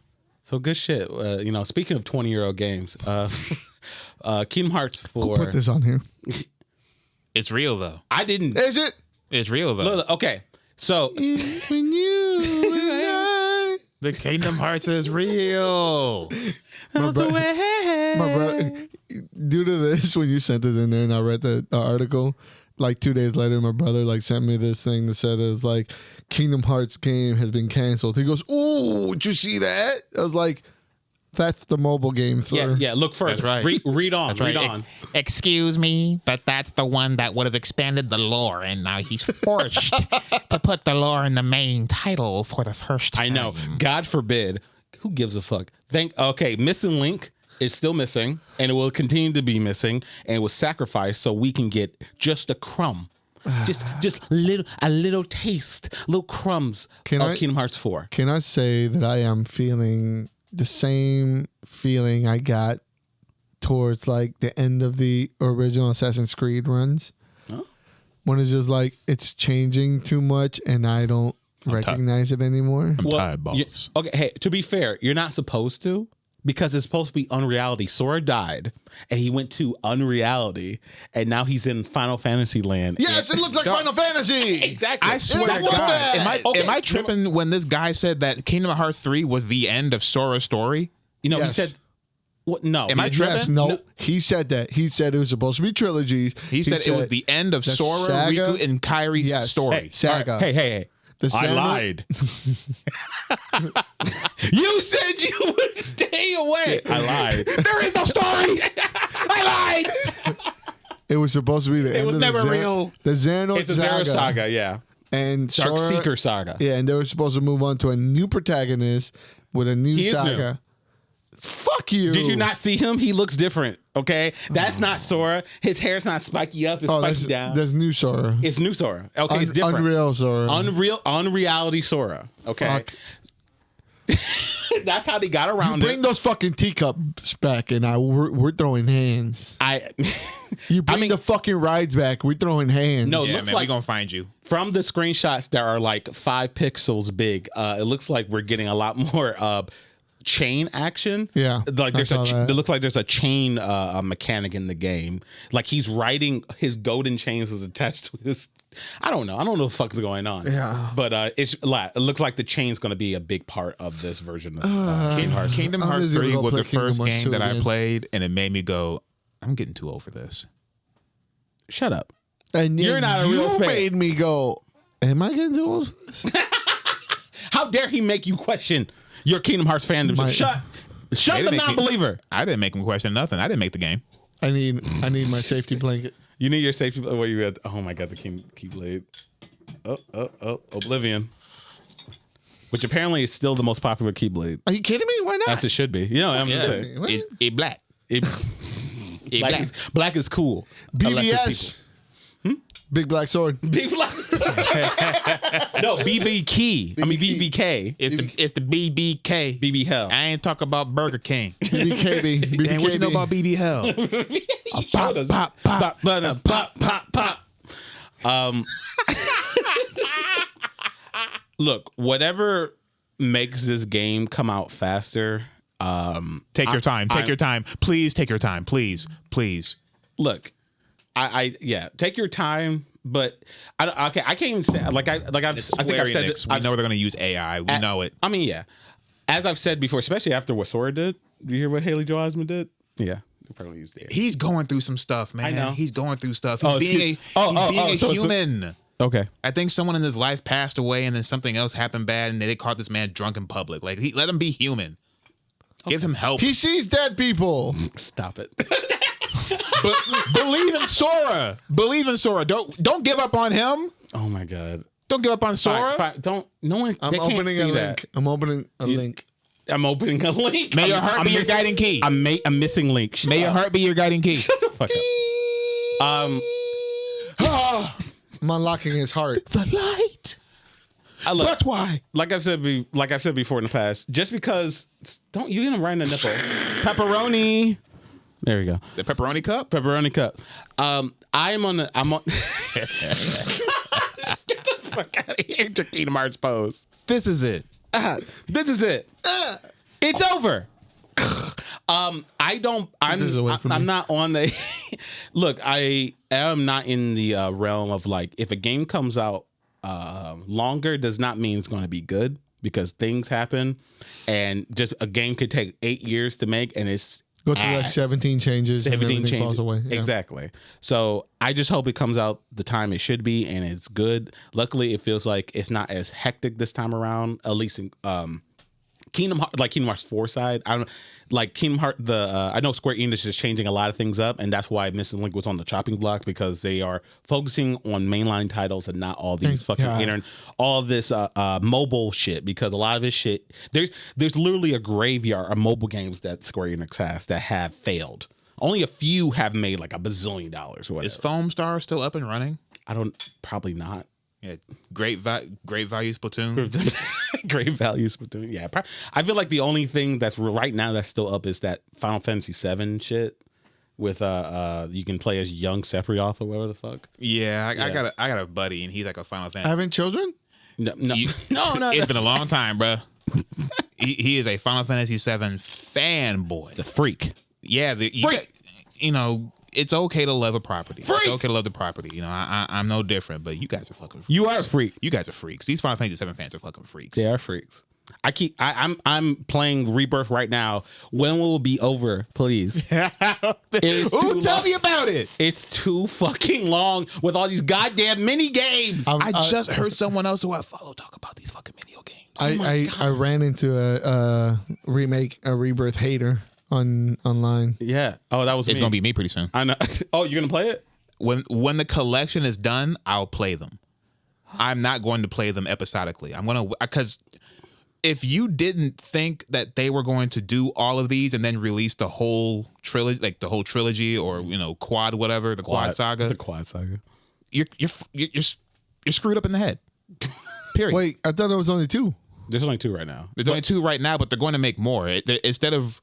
So good shit. Speaking of 20-year-old games, Kingdom Hearts 4. Put this on here. It's real though. I didn't. Is it? It's real though. Look, okay. So When you and I. The Kingdom Hearts is real. My brother, due to this, when you sent this in there and I read the article, like 2 days later, my brother like sent me this thing that said it was like Kingdom Hearts game has been canceled. He goes, "Oh, did you see that?" I was like, "That's the mobile game for." yeah. Look first. That's right. Read on. Read on. Excuse me, but that's the one that would have expanded the lore, and now he's forced to put the lore in the main title for the first time. I know. God forbid. Who gives a fuck? Missing Link is still missing, and it will continue to be missing, and it was sacrificed so we can get just a crumb. just a little taste, little crumbs of Kingdom Hearts 4. Can I say that I am feeling the same feeling I got towards like the end of the original Assassin's Creed runs? Oh. When it's just like it's changing too much and I don't recognize it anymore. I'm tired, boss. Okay, hey, to be fair, you're not supposed to, because it's supposed to be unreality. Sora died, and he went to unreality, and now he's in Final Fantasy land. Yes, it looks like Final Fantasy. Exactly. I swear Yeah, to I want God, that. am I tripping when this guy said that Kingdom Hearts 3 was the end of Sora's story? He Yes. said, "What? No." Am I tripping? Yes, no, he said that. He said it was supposed to be trilogies. He said it was the end of the Sora, saga- Riku, and Kyrie's Yes. story. Hey, Saga. all right, Hey. The I Saga- lied. You said you would stay away. I lied. There is no story. I lied. It was supposed to be the end was of never the real. The Xehanort It's a Zero Saga, yeah. and Dark Sora, Seeker Saga. Yeah, and they were supposed to move on to a new protagonist with a new He is saga. Fuck you. Did you not see him? He looks different. Okay, that's not Sora. His hair's not spiky up. It's spiky down. That's new Sora. It's new Sora. Okay, it's different. Unreal Sora. Unreality Sora. Okay. Fuck. That's how they got around Bring it. those fucking teacups back, and we're throwing hands. You bring the fucking rides back, we're throwing hands. No, Yeah, looks man, like we gonna find you. from the screenshots that are like 5 pixels big, it looks like we're getting a lot more chain action. Yeah, like I saw that. It looks like there's a chain mechanic in the game. Like he's riding his golden chains is attached to his. I don't know what the fuck's going on. Yeah. But it looks like the chain's going to be a big part of this version of Kingdom Hearts. Kingdom I'm Hearts just gonna 3 go was play the Kingdom first Hearts game 2 that I again. played, and it made me go, I'm getting too old for this. Shut up. And You're not a real you fan. made me go, am I getting too old for this? How dare he make you question your Kingdom Hearts fandom? Shut They the didn't make me- non-believer. I didn't make him question nothing. I didn't make the game. I need my safety blanket. You need your safety. Where you at? Oh my god, the Keyblade. Oh, Oblivion. Which apparently is still the most popular Keyblade. Are you kidding me? Why not? As it should be. You know, I'm just saying. What? It black. It, black is cool. Unless it's BBS. Big black sword. Big black. No, BB Key. I mean BBK. It's the BBK. BB Hell. I ain't talking about Burger King. BBKB. BBKB. And what you know about BB Hell? Pop. Look, whatever makes this game come out faster. Take your time. Take your time. Please take your time. Please. Look, take your time. But I can't even say I think I've said Enix, we know they're going to use AI. We know it. I mean, yeah. As I've said before, especially after what Sora did. Do you hear what Haley Joel Osment did? Yeah, they probably used AI. He's going through some stuff, man. I know. He's going through stuff. Oh, He's being a so- human. Okay. I think someone in his life passed away, and then something else happened bad, and they caught this man drunk in public. Like, let him be human. Give him help. He sees dead people. Stop it. But believe in Sora. Believe in Sora. Don't give up on him. Oh my god. Don't give up on Sora. Fine. Don't. No one. I'm they can't opening see a that. link. I'm opening a link. I'm opening a link. May your heart be your guiding key. I'm missing link. May your heart be your guiding key. Shut the fuck up. I'm unlocking his heart. The light. Look, That's why. like I've said before in the past, just because you're gonna right in the nipple. Pepperoni. There we go. The pepperoni cup. Pepperoni cup. I'm on. Get the fuck out of here, Kingdom Hearts pose. This is it. This is it. It's over. This is away from I'm me. not on the. Look, I am not in the realm of like if a game comes out longer does not mean it's going to be good because things happen, and just a game could take 8 years to make, and it's Go through like 17 changes. 17 and everything changes. falls away. Yeah. Exactly. So I just hope it comes out the time it should be and it's good. Luckily, it feels like it's not as hectic this time around. At least in Kingdom Hearts 4 side. I don't like Kingdom Hearts. I know Square Enix is changing a lot of things up, and that's why Missing Link was on the chopping block because they are focusing on mainline titles and not all these Thank fucking God. all of this mobile shit. Because a lot of this shit, there's literally a graveyard of mobile games that Square Enix has that have failed. Only a few have made like $1 bazillion or whatever. Is Foam Star still up and running? Probably not. Yeah, great value Splatoon. Great value Splatoon. Yeah, I feel like the only thing that's right now that's still up is that Final Fantasy VII shit with you can play as young Sephiroth or whatever the fuck. Yeah, I got a buddy and he's like a Final Fantasy. Having children? No. It's been a long time, bro. He is a Final Fantasy VII fanboy. The freak. Yeah, it's okay to love a property. Freak! It's okay to love the property. You know, I'm no different, but you guys are fucking freaks. You are a freak. You guys are freaks. These Final Fantasy VII fans are fucking freaks. They are freaks. I'm playing Rebirth right now. When will it be over, please? Ooh, tell me about it. It's too fucking long with all these goddamn mini games. I just heard someone else who I follow talk about these fucking video games. I ran into a Rebirth hater online. Yeah. Oh, that was It's me. gonna be me pretty soon. I know. Oh, you're gonna play it? When the collection is done, I'll play them. I'm not going to play them episodically. I'm gonna because if you didn't think that they were going to do all of these and then release the whole trilogy, like the whole trilogy or quad whatever, the quad saga, The quad saga. you're screwed up in the head. Period. Wait, I thought it was only 2. There's only 2 right now. There's only 2 right now, but they're going to make more. Instead of,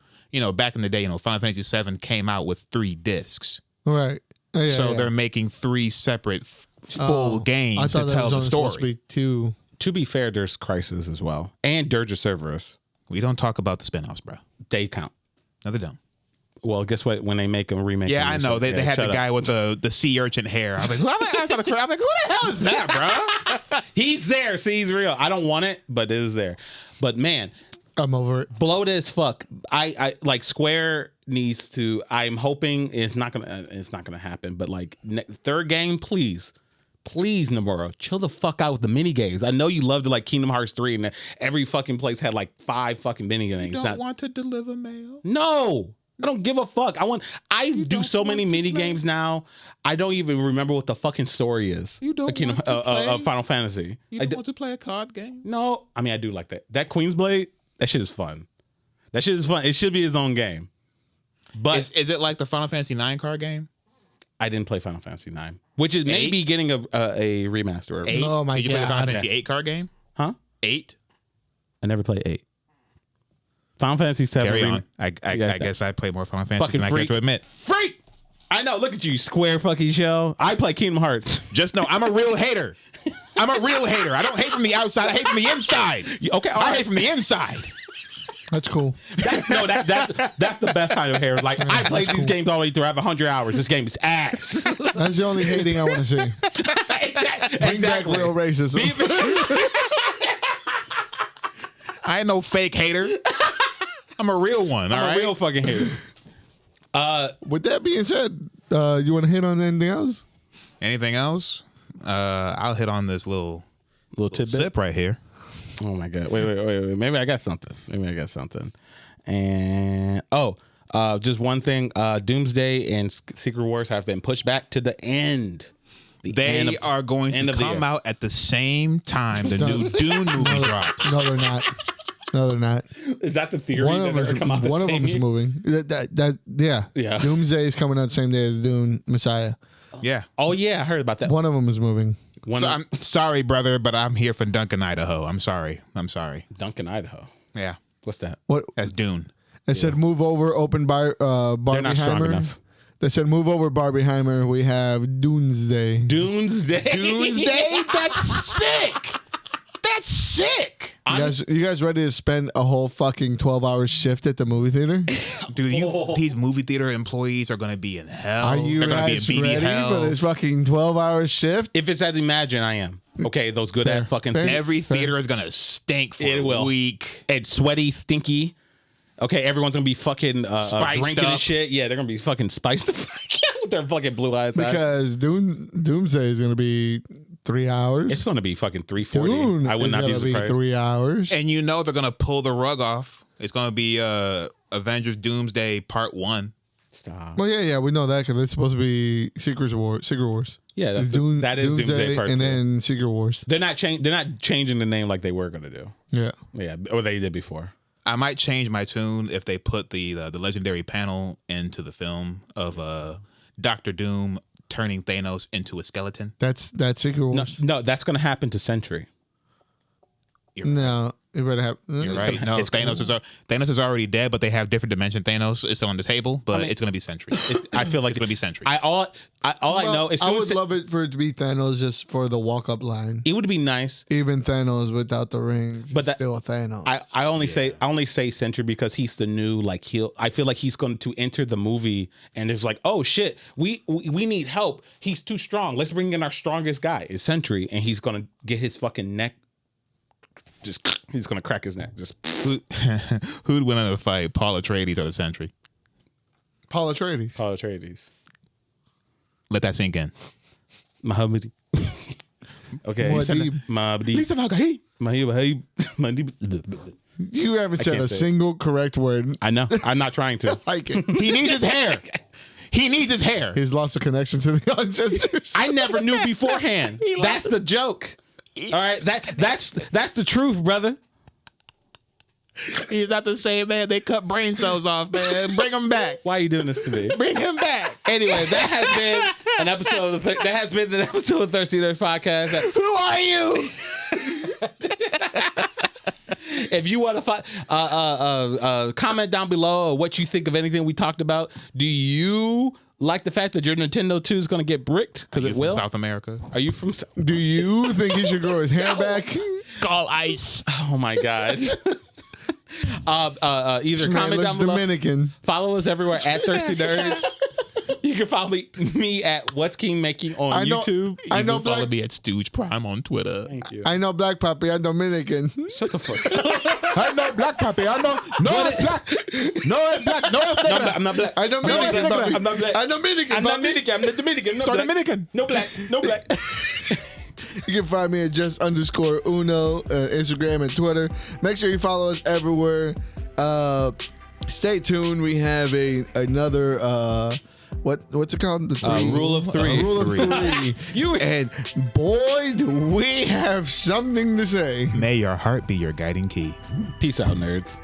back in the day, Final Fantasy VII came out with 3 discs. Right. Oh, yeah, so yeah. they're making 3 separate full games to tell the story. To be 2. To be fair, there's Crisis as well. And Dirge of Cerberus. We don't talk about the spin-offs, bro. They count. No, they don't. Well, guess what? When they make them remake. Yeah, I know. They had the guy with the sea urchin hair. I was like, I was like, who the hell is that, bro? He's there. See, he's real. I don't want it, but it is there. But man, I'm over it. bloated as fuck. I like Square needs to. I'm hoping it's not gonna happen. But like 3rd game, please, Nomura, chill the fuck out with the mini games. I know you love to like Kingdom Hearts 3, and every fucking place had like 5 fucking mini games. You don't want to deliver mail? No. I don't give a fuck. I do so many mini games now. I don't even remember what the fucking story is. You don't want to play Final Fantasy. You don't want to play a card game? No, I mean I do like that. That Queen's Blade, that shit is fun. That shit is fun. It should be its own game. But Is it like the Final Fantasy 9 card game? I didn't play Final Fantasy 9, which is maybe getting a remaster. 8? Oh my Did you play the God. Final Fantasy 8 card game? Huh? 8? I never played 8. Final Fantasy 7. Carry on. I guess I play more Final Fantasy Fucking than I care freak. to admit. Freak! I know. Look at you, square fucking shell. I play Kingdom Hearts. Just know I'm a real hater. I'm a real hater. I don't hate from the outside. I hate from the inside. Okay, all I right. hate from the inside. That's cool. That's the best kind of hair. Like I played these games all the way through. I have 100 hours. This game is ass. That's the only hating I want to see. Bring back real racism. I ain't no fake hater. I'm a real one. I'm all a right. real fucking hater. With that being said, you want to hit on anything else? Anything else? I'll hit on this little Tidbit. sip right here. Oh my god! Wait. Maybe I got something. And just one thing. Doomsday and Secret Wars have been pushed back to the end. They are going to come out at the same time the new Dune movie drops. No, they're not. No, they're not. Is that the theory? One of them is moving. Yeah. Doomsday is coming out the same day as Dune Messiah. Yeah. Oh yeah, I heard about that. One of them is moving. So I'm sorry, brother, but I'm here for Duncan, Idaho. I'm sorry. Duncan, Idaho. Yeah. What's that? What? That's Dune. They said move over, open by They're not strong Barbieheimer. enough. They said move over, Barbieheimer. We have Doomsday. Doomsday. That's sick. That's sick. You guys ready to spend a whole fucking 12-hour shift at the movie theater? Dude, these movie theater employees are going to be in hell. Are you They're guys gonna be in ready hell. for this fucking 12-hour shift? If it's as Imagine, I am. Okay, those good Fair, ass fucking fair. seats. Every theater is going to stink for It a will. week. And sweaty, stinky. Okay, everyone's gonna be fucking Spiced drinking up. and shit. Yeah, they're gonna be fucking spiced the fuck out with their fucking blue eyes. Because Doomsday is going to be 3 hours. It's gonna be fucking 340. Dune I would is not be gonna be surprised. 3 hours. And you know they're going to pull the rug off. It's going to be Avengers Doomsday Part 1. Stop. Well, yeah, we know that because it's supposed to be Secret Wars. Yeah, It's that is Doomsday Part 2. and then Secret Wars. They're not changing the name like they were gonna do. Yeah. Yeah, or they did before. I might change my tune if they put the legendary panel into the film of Doctor Doom turning Thanos into a skeleton. That's Secret Wars. No, that's gonna happen to Sentry. No, it better have. You're right. No, Thanos is already dead, but they have different dimension Thanos. It's on the table, but it's going to be Sentry. I feel like It's going to be Sentry. I know. As I soon would as love it for it to be Thanos just for the walk-up line. it would be nice. Even Thanos without the rings, But that- still Thanos. I only say Sentry because he's the new I feel like he's going to enter the movie and it's like, oh shit, we need help. He's too strong. Let's bring in our strongest guy. It's Sentry, and he's gonna get his fucking neck. He's gonna crack his neck. Just Who'd win in a fight, Paul Atreides or the Sentry? Paul Atreides. Paul Atreides. Let that sink in. Muhammad. Okay. Muad'Dib. You haven't said can't a say it. single correct word. I know. I'm not trying to. Like it. He needs his hair. He needs his hair. He's lost a connection to the ancestors. I never knew beforehand. That's the joke. All right. That's the truth, brother. He's not the same man. They cut brain cells off, man. Bring him back. Why are you doing this to me? Bring him back. Anyway, that has been an episode of Thirsty Nerd Podcast. Who are you? If you want to comment down below what you think of anything we talked about. Do you like the fact that your Nintendo 2 is going to get bricked? Because it will. South America. Are you from? Do you think he should grow his hair back? Call ice. Oh my god. Either Man comment looks down below. Dominican. Follow us everywhere at Thirsty Nerds. You can follow me at What's King Making on YouTube. I know Follow Black. me at Stooge Prime on Twitter. Thank you. I know Black Papi. I'm Dominican. Shut the fuck up. I know Black Papi. I know. No, it's black. No, it's black. No, it's black. I'm not black. I know Dominican. Papi. I'm not black. I Dominican. I'm not Dominican. I'm not Dominican. No So black. Dominican. No black. No black. You can find me at just_Uno, Instagram and Twitter. Make sure you follow us everywhere. Stay tuned. We have another what's it called? The Rule of Three. Rule of three. And boy, do we have something to say. May your heart be your guiding key. Peace out, nerds.